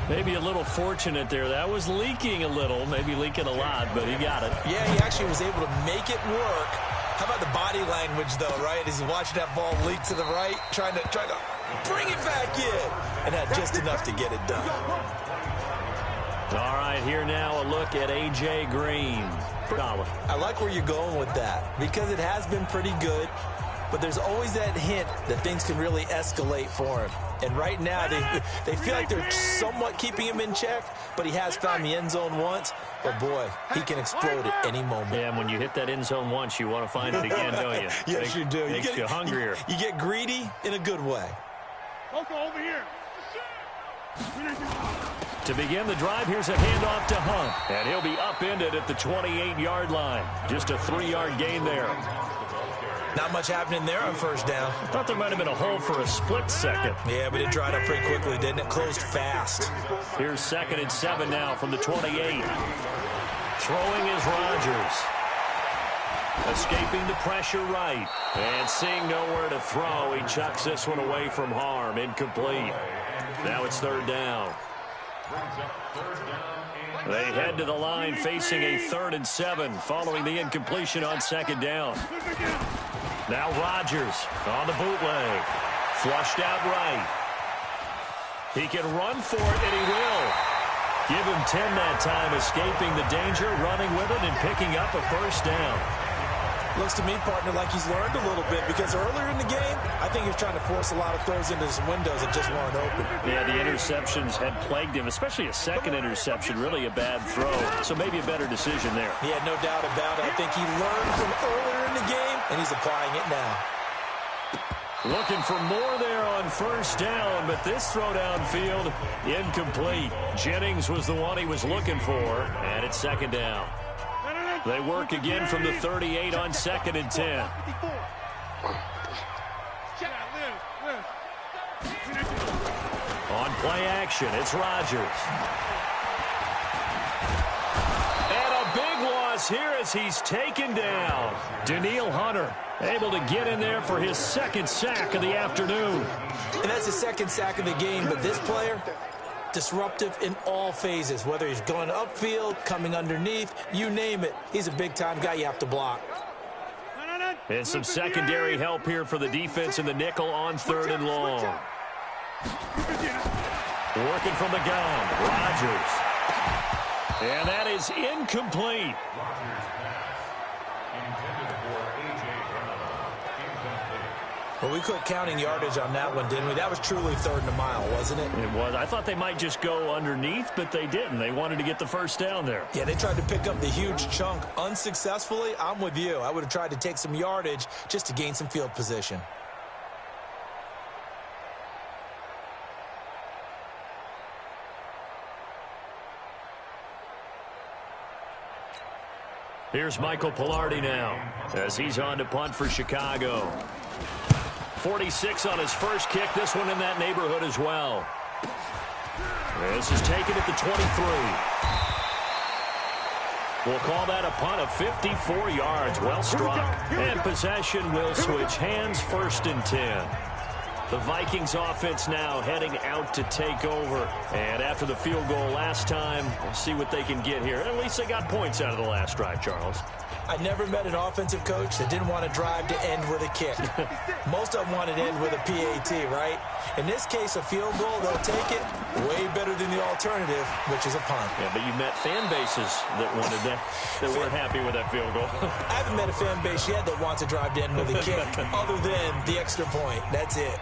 Maybe a little fortunate there. That was leaking a little, maybe leaking a lot, but he got it. Yeah, he actually was able to make it work. How about the body language, though, right? As he watched that ball leak to the right, trying to bring it back in, and had just enough to get it done. All right, here now a look at A.J. Green. I like where you're going with that because it has been pretty good, but there's always that hint that things can really escalate for him. And right now, they feel like they're somewhat keeping him in check, but he has found the end zone once. But, boy, he can explode at any moment. Yeah, and when you hit that end zone once, you want to find it again, don't you? Yes, you do. Makes you hungrier. You get greedy in a good way. Over here. To begin the drive, here's a handoff to Hunt. And he'll be upended at the 28-yard line. Just a 3-yard gain there. Not much happening there on first down. Thought there might have been a hole for a split second. Yeah, but it dried up pretty quickly, didn't it? Closed fast. Here's 2nd and 7 now from the 28. Throwing is Rodgers. Escaping the pressure right. And seeing nowhere to throw, he chucks this one away from harm. Incomplete. Now it's third down. They head to the line facing a 3rd and 7 following the incompletion on second down. Now Rodgers on the bootleg. Flushed out right. He can run for it, and he will. Give him 10 that time, escaping the danger, running with it, and picking up a first down. Looks to me, partner, like he's learned a little bit, because earlier in the game, I think he was trying to force a lot of throws into his windows that just weren't open. Yeah, the interceptions had plagued him, especially a second interception, really a bad throw. So maybe a better decision there. Yeah, no doubt about it. I think he learned from earlier in the game, and he's applying it now. Looking for more there on first down, but this throw downfield, incomplete. Jennings was the one he was looking for, and it's second down. They work again from the 38 on 2nd and 10. On play action, it's Rodgers. And a big loss here as he's taken down. Danielle Hunter able to get in there for his 2nd sack of the afternoon. And that's his 2nd sack of the game, but this player, disruptive in all phases, whether he's going upfield, coming underneath, you name it. He's a big-time guy you have to block. And some secondary help here for the defense in the nickel on 3rd and long. Working from the gun, Rodgers. And that is incomplete. Well, we quit counting yardage on that one, didn't we? That was truly 3rd and a mile, wasn't it? It was. I thought they might just go underneath, but they didn't. They wanted to get the first down there. Yeah, they tried to pick up the huge chunk unsuccessfully. I'm with you. I would have tried to take some yardage just to gain some field position. Here's Michael Pilardi now as he's on to punt for Chicago. 46 on his first kick. This one in that neighborhood as well. This is taken at the 23. We'll call that a punt of 54 yards. Well struck. And possession will switch hands, 1st and 10. The Vikings offense now heading out to take over. And after the field goal last time, we'll see what they can get here. At least they got points out of the last drive, Charles. I never met an offensive coach that didn't want to drive to end with a kick. Most of them wanted to end with a PAT, right? In this case, a field goal, they'll take it way better than the alternative, which is a punt. Yeah, but you met fan bases that wanted that, that weren't happy with that field goal. I haven't met a fan base yet that wants to drive to end with a kick, other than the extra point. That's it.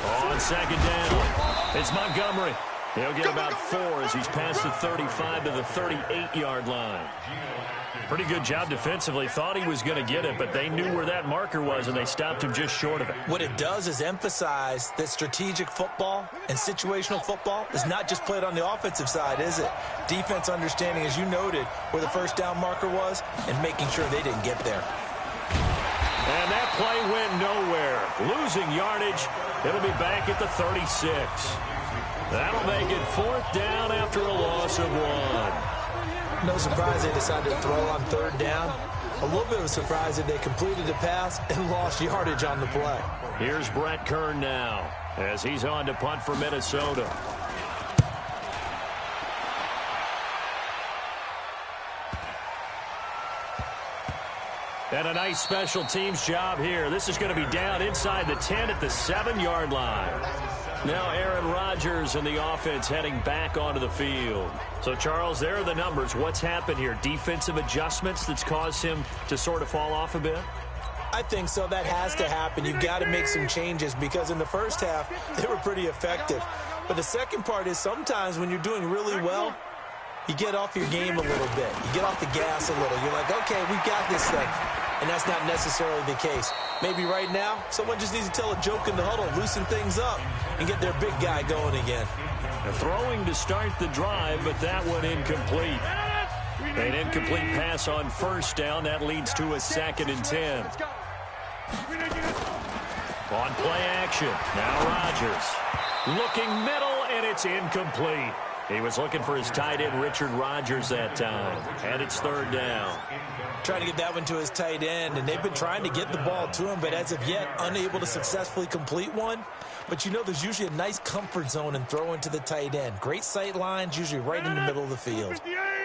On second down, it's Montgomery. He'll get about 4 as he's past the 35 to the 38-yard line. Pretty good job defensively. Thought he was going to get it, but they knew where that marker was, and they stopped him just short of it. What it does is emphasize that strategic football and situational football is not just played on the offensive side, is it? Defense understanding, as you noted, where the first down marker was and making sure they didn't get there. And that play went nowhere. Losing yardage. It'll be back at the 36. That'll make it 4th down after a loss of 1. No surprise they decided to throw on 3rd down. A little bit of a surprise that they completed the pass and lost yardage on the play. Here's Brett Kern now as he's on to punt for Minnesota. And a nice special teams job here. This is going to be down inside the 10 at the 7-yard line. Now Aaron Rodgers and the offense heading back onto the field. So, Charles, there are the numbers. What's happened here? Defensive adjustments that's caused him to sort of fall off a bit? I think so. That has to happen. You've got to make some changes because in the first half, they were pretty effective. But the second part is sometimes when you're doing really well, you get off your game a little bit. You get off the gas a little. You're like, okay, we got this thing. And that's not necessarily the case. Maybe right now, someone just needs to tell a joke in the huddle, loosen things up, and get their big guy going again. Throwing to start the drive, but that one incomplete. An incomplete pass on first down. That leads to a 2nd and 10. On play action, now Rodgers. Looking middle, and and it's incomplete. He was looking for his tight end, Richard Rodgers, that time. And it's third down. Trying to get that one to his tight end, and they've been trying to get the ball to him, but as of yet, unable to successfully complete one. But you know there's usually a nice comfort zone in throwing to the tight end. Great sight lines, usually right in the middle of the field.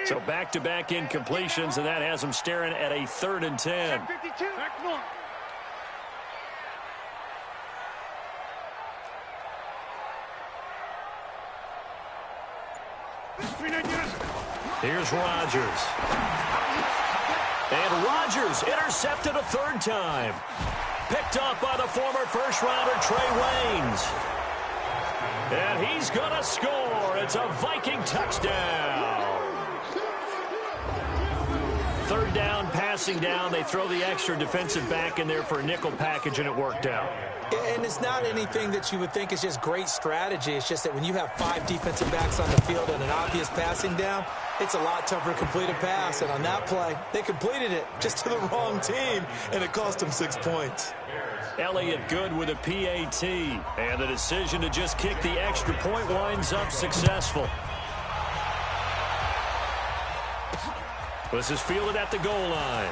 So back-to-back incompletions, and that has him staring at a 3rd and 10. Here's Rodgers. And Rodgers intercepted a 3rd time. Picked up by the former first-rounder Trey Waynes. And he's going to score. It's a Viking touchdown. 3rd down, passing down. They throw the extra defensive back in there for a nickel package, and it worked out. And it's not anything that you would think is just great strategy. It's just that when you have 5 defensive backs on the field and an obvious passing down, it's a lot tougher to complete a pass. And on that play, they completed it just to the wrong team, and it cost them 6 points. Elliott good with a PAT. And the decision to just kick the extra point winds up successful. This is fielded at the goal line.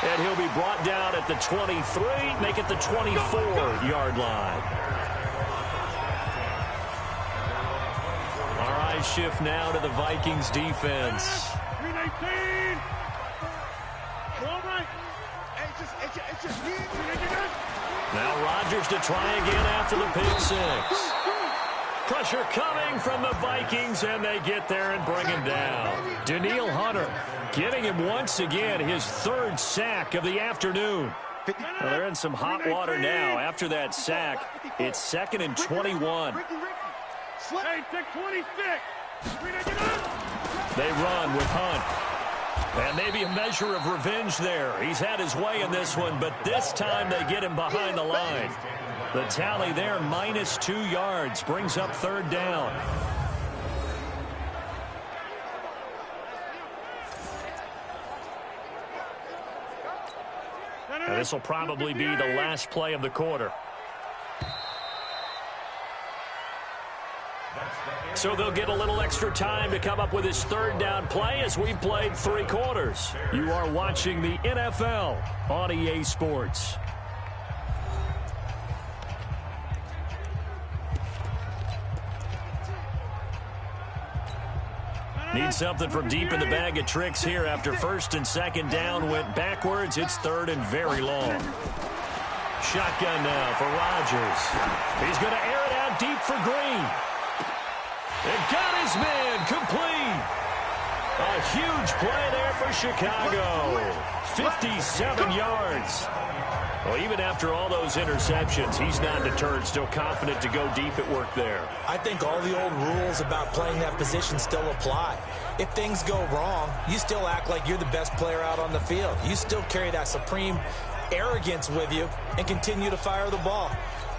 And he'll be brought down at the 23, make it the 24-yard line. Our eyes shift now to the Vikings defense. 319. Now Rodgers to try again after the pick 6. Pressure coming from the Vikings, and they get there and bring him down. Danielle Hunter getting him once again his 3rd sack of the afternoon. Well, they're in some hot water now. After that sack, it's 2nd and 21. Hey, take 26. They run with Hunt. And maybe a measure of revenge there. He's had his way in this one, but this time they get him behind the line. The tally there, -2 yards, brings up 3rd down. And this will probably be the last play of the quarter. So they'll get a little extra time to come up with his 3rd down play as we've played 3 quarters. You are watching the NFL on EA Sports. Need something from deep in the bag of tricks here after 1st and 2nd down went backwards. It's 3rd and very long. Shotgun now for Rodgers. He's going to air it out deep for Green. And got his man complete. A huge play there for Chicago. 57 yards. Well, even after all those interceptions, he's not deterred, still confident to go deep at work there. I think all the old rules about playing that position still apply. If things go wrong, you still act like you're the best player out on the field. You still carry that supreme arrogance with you and continue to fire the ball.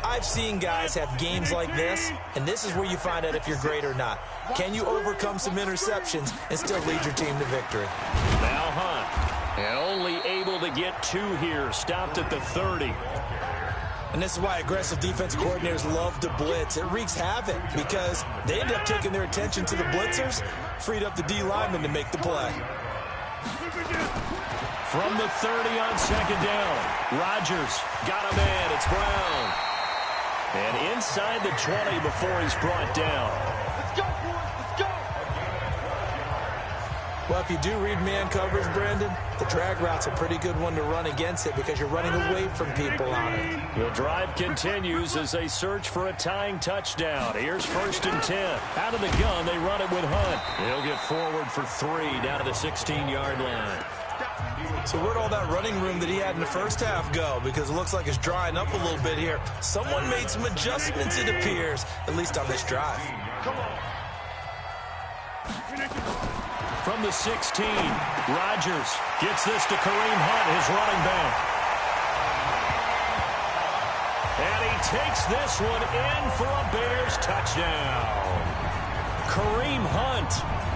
I've seen guys have games like this, and this is where you find out if you're great or not. Can you overcome some interceptions and still lead your team to victory? Now Hunt, and only able to get 2 here, stopped at the 30. And this is why aggressive defense coordinators love to blitz. It wreaks havoc because they end up taking their attention to the blitzers, freed up the D lineman to make the play. From the 30 on 2nd down, Rodgers got a man. It's Brown. And inside the 20 before he's brought down. Let's go, boys. Let's go. Well, if you do read man coverage, Brandon, the drag route's a pretty good one to run against it because you're running away from people on it. The drive continues as they search for a tying touchdown. Here's 1st and 10. Out of the gun, they run it with Hunt. He'll get forward for 3 down to the 16-yard line. So where'd all that running room that he had in the first half go? Because it looks like it's drying up a little bit here. Someone made some adjustments, it appears, at least on this drive. Come on. From the 16, Rodgers gets this to Kareem Hunt, his running back. And he takes this one in for a Bears touchdown. Kareem Hunt,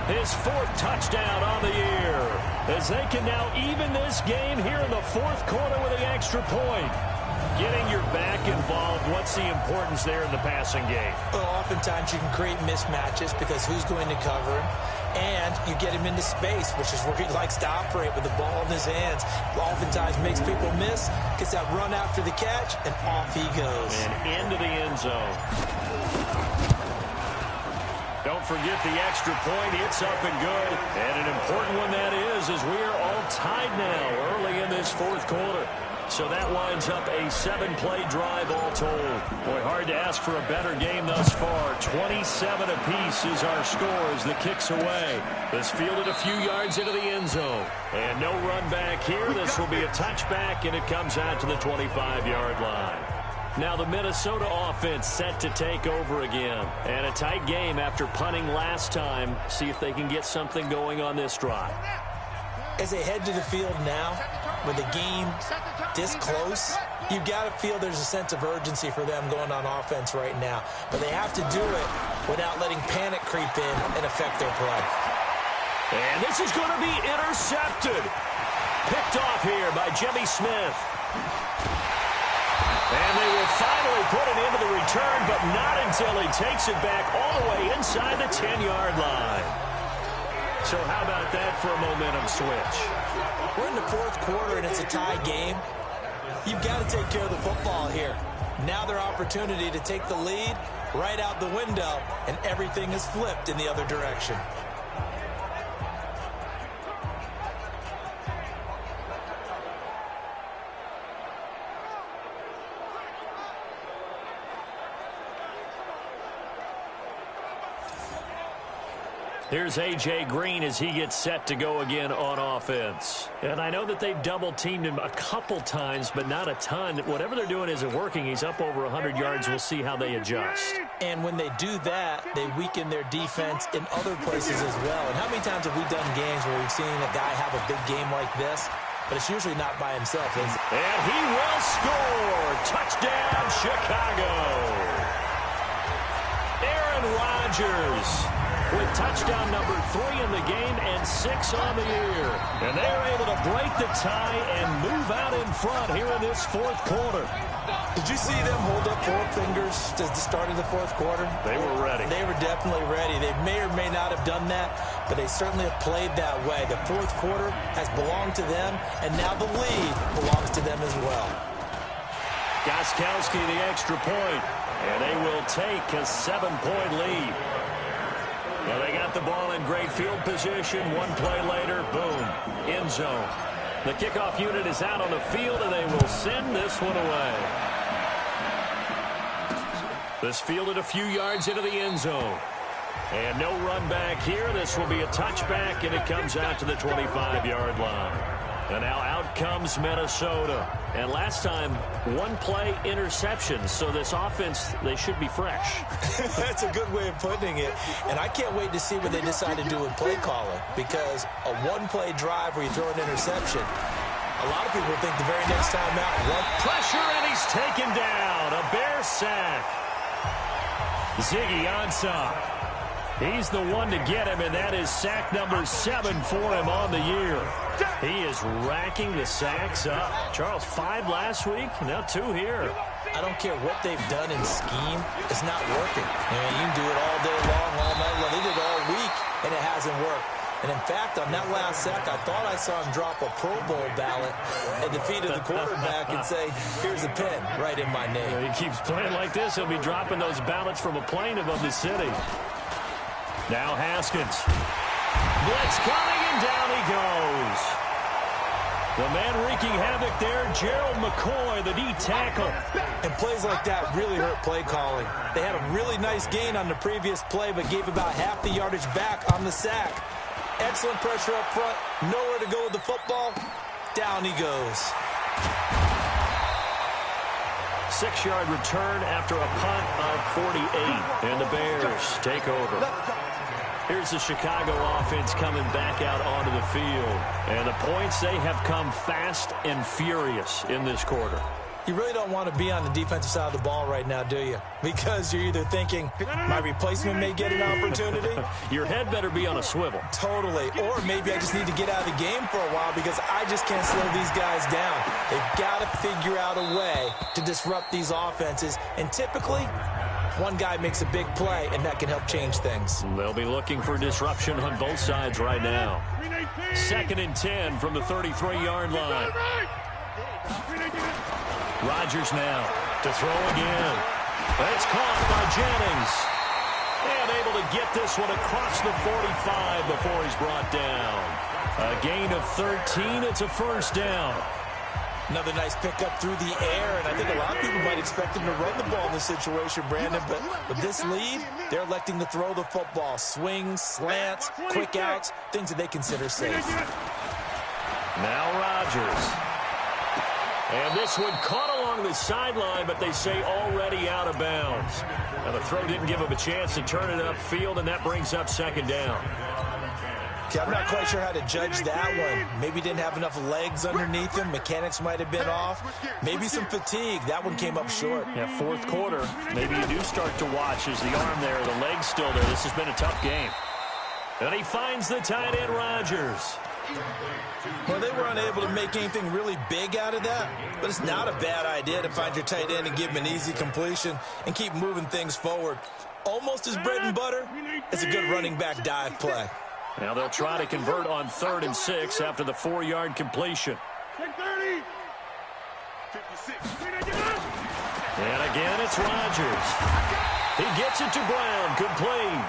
his 4th touchdown on the year, as they can now even this game here in the 4th quarter with an extra point. Getting your back involved what's the importance there in the passing game? Well, oftentimes you can create mismatches because who's going to cover him? And you get him into space, which is where he likes to operate with the ball in his hands. Oftentimes makes people miss, gets that run after the catch, and off he goes. And into the end zone. Don't forget the extra point. It's up and good. And an important one that is, as we are all tied now early in this fourth quarter. So that winds up a 7-play drive all told. Boy, hard to ask for a better game thus far. 27 apiece is our score as the kick's away. This fielded a few yards into the end zone. And no run back here. This will be a touchback, and it comes out to the 25-yard line. Now the Minnesota offense set to take over again. And a tight game after punting last time. See if they can get something going on this drive. As they head to the field now, with the game this close, you've got to feel there's a sense of urgency for them going on offense right now. But they have to do it without letting panic creep in and affect their play. And this is going to be intercepted. Picked off here by Jimmy Smith. And they will finally put it into the return, but not until he takes it back all the way inside the 10-yard line. So how about that for a momentum switch? We're in the fourth quarter, and it's a tie game. You've got to take care of the football here. Now their opportunity to take the lead right out the window, and everything is flipped in the other direction. Here's A.J. Green as he gets set to go again on offense. And I know that they've double-teamed him a couple times, but not a ton. Whatever they're doing isn't working. He's up over 100 yards. We'll see how they adjust. And when they do that, they weaken their defense in other places as well. And how many times have we done games where we've seen a guy have a big game like this? But it's usually not by himself, is it? And he will score. Touchdown, Chicago. Aaron Rodgers with touchdown number 3 in the game and 6 on the year. And they're able to break the tie and move out in front here in this fourth quarter. Did you see them hold up 4 fingers at the start of the fourth quarter? They were ready. They were definitely ready. They may or may not have done that, but they certainly have played that way. The fourth quarter has belonged to them, and now the lead belongs to them as well. Gostkowski the extra point, and they will take a 7-point lead. Well, they got the ball in great field position. One play later, boom, end zone. The kickoff unit is out on the field, and they will send this one away. This fielded a few yards into the end zone. And no run back here. This will be a touchback, and it comes out to the 25-yard line. And now out comes Minnesota. And last time, 1-play interception. So this offense, they should be fresh. That's a good way of putting it. And I can't wait to see what they decide to do with play calling. Because a 1-play drive where you throw an interception, a lot of people think the very next time out, one pressure, and he's taken down. A Bear sack. Ziggy Ansah. He's the one to get him, and that is sack number 7 for him on the year. He is racking the sacks up. Charles, 5 last week, now 2 here. I don't care what they've done in scheme. It's not working. I mean, you can do it all day long, all night long. They did it all week, and it hasn't worked. And, in fact, on that last sack, I thought I saw him drop a Pro Bowl ballot at the feet of the quarterback and say, here's a pin right in my name. He keeps playing like this. He'll be dropping those ballots from a plane above the city. Now Haskins. Blitz coming, and down he goes. The man wreaking havoc there, Gerald McCoy, the D tackle. And plays like that really hurt play calling. They had a really nice gain on the previous play, but gave about half the yardage back on the sack. Excellent pressure up front. Nowhere to go with the football. Down he goes. 6-yard return after a punt of 48. And the Bears take over. Here's the Chicago offense coming back out onto the field. And the points, they have come fast and furious in this quarter. You really don't want to be on the defensive side of the ball right now, do you? Because you're either thinking, my replacement may get an opportunity. Your head better be on a swivel. Totally. Or maybe I just need to get out of the game for a while because I just can't slow these guys down. They've got to figure out a way to disrupt these offenses. And typically, one guy makes a big play, and that can help change things. They'll be looking for disruption on both sides right now. 2nd and 10 from the 33-yard line. Rodgers now to throw again. It's caught by Jennings. And able to get this one across the 45 before he's brought down. A gain of 13. It's a first down. Another nice pickup through the air, and I think a lot of people might expect him to run the ball in this situation, Brandon, but with this lead, they're electing to throw the football. Swings, slants, quick outs, things that they consider safe. Now Rodgers. And this one caught along the sideline, but they say already out of bounds. Now the throw didn't give him a chance to turn it upfield, and that brings up 2nd down. Okay, I'm not quite sure how to judge that one. Maybe didn't have enough legs underneath him. Mechanics might have been off. Maybe some fatigue. That one came up short. Yeah, 4th quarter. Maybe you do start to watch as the arm there, the leg's still there. This has been a tough game. And he finds the tight end, Rodgers. Well, they were unable to make anything really big out of that, but it's not a bad idea to find your tight end and give him an easy completion and keep moving things forward. Almost as bread and butter as a good running back dive play. Now they'll try to convert on 3rd and 6 after the 4-yard completion. And again, it's Rodgers. He gets it to Brown, complete.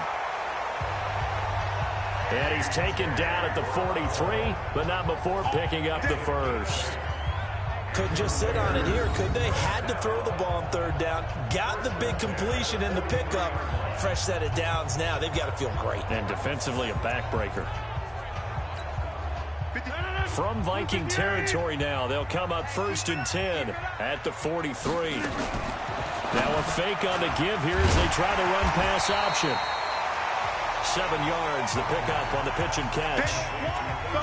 And he's taken down at the 43, but not before picking up the first. Couldn't just sit on it here, could they? Had to throw the ball on 3rd down. Got the big completion in the pickup. Fresh set of downs now. They've got to feel great. And defensively, a backbreaker. From Viking territory now, they'll come up 1st and 10 at the 43. Now a fake on the give here as they try the run-pass option. 7 yards, the pickup on the pitch and catch.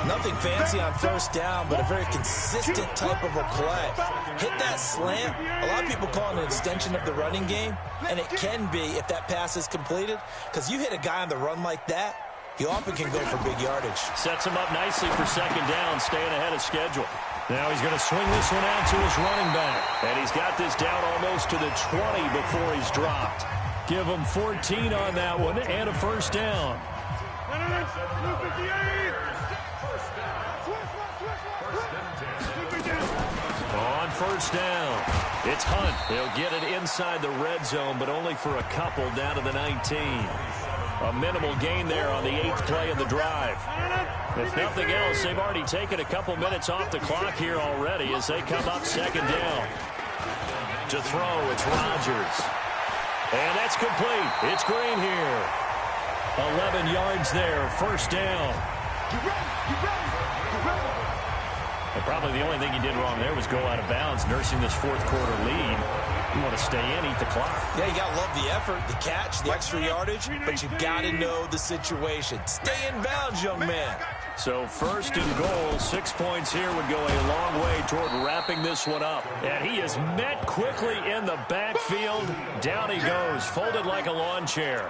Nothing fancy on 1st down, but a very consistent type of a play. Hit that slant. A lot of people call it an extension of the running game, and it can be if that pass is completed, because you hit a guy on the run like that, he often can go for big yardage. Sets him up nicely for 2nd down, staying ahead of schedule. Now he's going to swing this one out to his running back, and he's got this down almost to the 20 before he's dropped. Give him 14 on that one and a first down. On 1st down, it's Hunt. They'll get it inside the red zone, but only for a couple down to the 19. A minimal gain there on the 8th play of the drive. If nothing else, they've already taken a couple minutes off the clock here already as they come up 2nd down. To throw, it's Rodgers. And that's complete. It's Green here. 11 yards there, first down. And probably the only thing he did wrong there was go out of bounds, nursing this 4th quarter lead. You want to stay in, eat the clock. Yeah, you got to love the effort, the catch, the extra yardage, but you got to know the situation. Stay in bounds, young man. So 1st and goal, 6 points here would go a long way toward wrapping this one up. And he is met quickly in the backfield. Down he goes, folded like a lawn chair.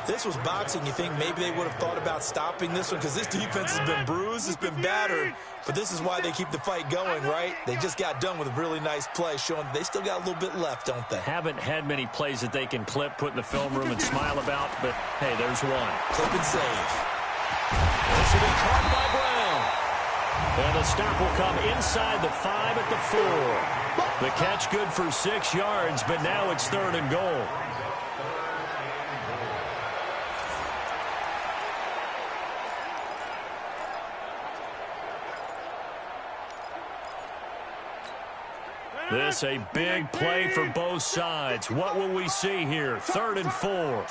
This was boxing. You think maybe they would have thought about stopping this one because this defense has been bruised, it's been battered. But this is why they keep the fight going, right? They just got done with a really nice play, showing they still got a little bit left, don't they? Haven't had many plays that they can clip, put in the film room, and smile about, but hey, there's one. Clip and save. This will be caught by Brown. And the stop will come inside the 5 at the 4. The catch good for 6 yards, but now it's 3rd and goal. This a big play for both sides. What will we see here? 3rd and 4.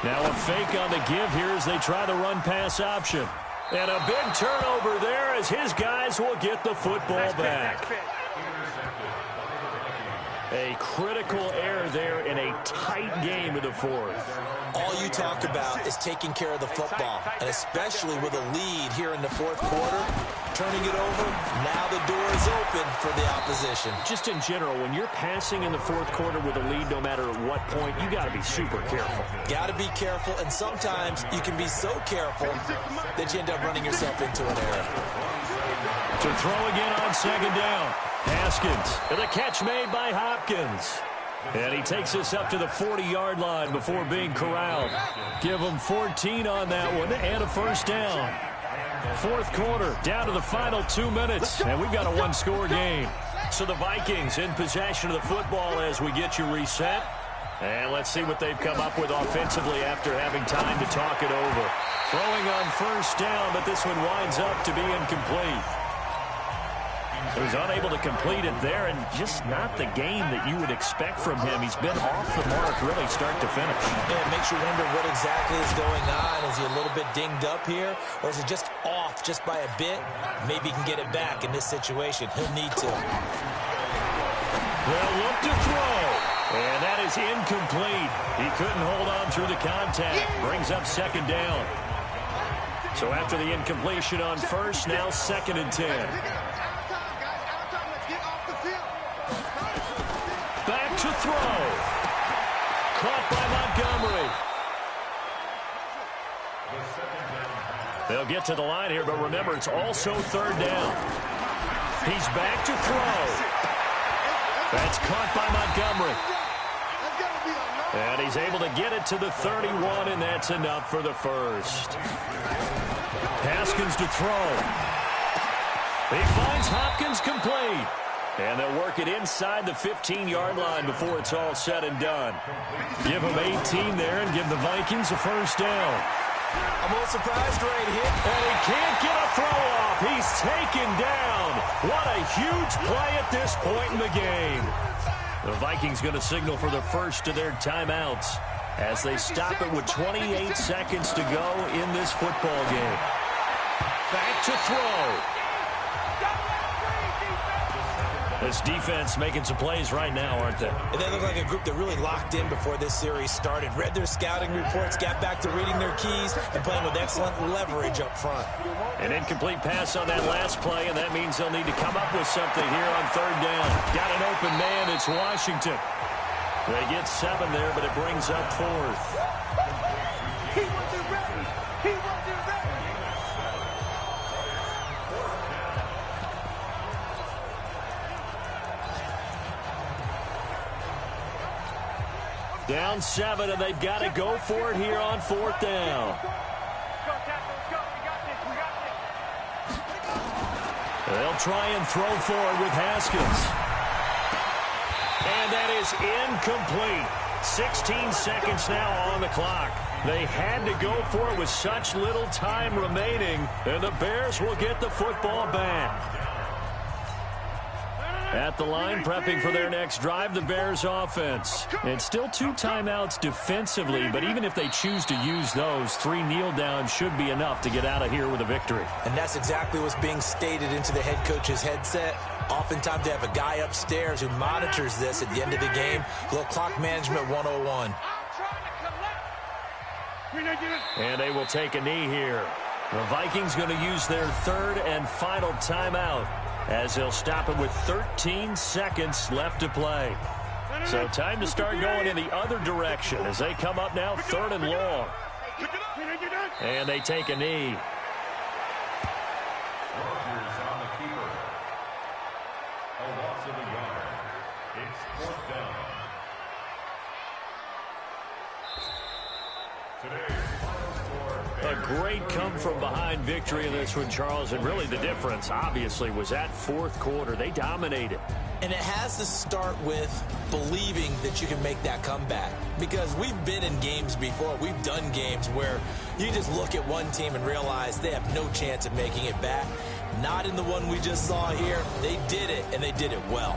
Now a fake on the give here as they try the run-pass option. And a big turnover there as his guys will get the football back. A critical error there in a tight game of the 4th. All you talk about is taking care of the football, and especially with a lead here in the 4th quarter. turning it over. Now the door is open for the opposition. Just in general, when you're passing in the fourth quarter with a lead, no matter at what point, you got to be super careful. Got to be careful, and sometimes you can be so careful that you end up running yourself into an error. To throw again on second down. Haskins, and the catch made by Hopkins. And he takes us up to the 40-yard line before being corralled. Give him 14 on that one and a first down. Fourth quarter, down to the final 2 minutes, and we've got a one-score game. So the Vikings in possession of the football as we get you reset. And let's see what they've come up with offensively after having time to talk it over. Throwing on first down, but this one winds up to be incomplete. He was unable to complete it there, and just not the game that you would expect from him. He's been off the mark really start to finish. Yeah, it makes you wonder what exactly is going on. Is he a little bit dinged up here, or is it just off just by a bit? Maybe he can get it back in this situation. He'll need to. They'll look to throw, and that is incomplete. He couldn't hold on through the contact. Brings up second down. So after the incompletion on first, now 2nd and 10. Back to throw. Caught by Montgomery. They'll get to the line here, but remember, it's also 3rd down. He's back to throw. That's caught by Montgomery. And he's able to get it to the 31, and that's enough for the first. Haskins to throw. He finds Hopkins complete. And they'll work it inside the 15-yard line before it's all said and done. Give him 18 there and give the Vikings a first down. I'm a little surprised right here. And he can't get a throw off. He's taken down. What a huge play at this point in the game. The Vikings going to signal for the first of their timeouts as they stop it with 28 seconds to go in this football game. Back to throw. This defense making some plays right now, aren't they? And they look like a group that really locked in before this series started. Read their scouting reports, got back to reading their keys, and playing with excellent leverage up front. An incomplete pass on that last play, and that means they'll need to come up with something here on 3rd down. Got an open man. It's Washington. They get 7 there, but it brings up 4th. He wasn't ready. He wasn't ready. Down 7, and they've got to go for it here on 4th down. They'll try and throw forward with Haskins. And that is incomplete. 16 seconds now on the clock. They had to go for it with such little time remaining, and the Bears will get the football back. At the line, prepping for their next drive, the Bears offense. And still 2 timeouts defensively, but even if they choose to use those, 3 kneel downs should be enough to get out of here with a victory. And that's exactly what's being stated into the head coach's headset. Oftentimes they have a guy upstairs who monitors this at the end of the game. A little clock management 101. And they will take a knee here. The Vikings going to use their 3rd and final timeout, as they'll stop it with 13 seconds left to play. So time to start going in the other direction as they come up now 3rd and long. And they take a knee. Rodgers on the keeper. A loss of a yard. It's 4th down. Today's final score. A great come-from-behind victory in this one, Charles. And really the difference, obviously, was that 4th quarter. They dominated. And it has to start with believing that you can make that comeback. Because we've been in games before. We've done games where you just look at one team and realize they have no chance of making it back. Not in the one we just saw here. They did it, and they did it well.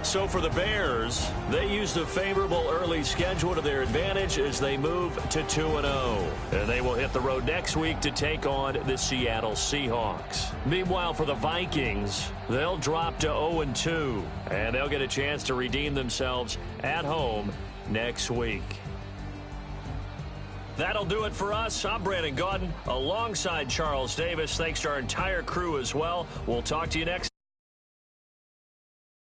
So for the Bears, they used a favorable early schedule to their advantage as they move to 2-0. And they will hit the road next week to take on the Seattle Seahawks. Meanwhile, for the Vikings, they'll drop to 0-2. And they'll get a chance to redeem themselves at home next week. That'll do it for us. I'm Brandon Gaudin alongside Charles Davis. Thanks to our entire crew as well. We'll talk to you next.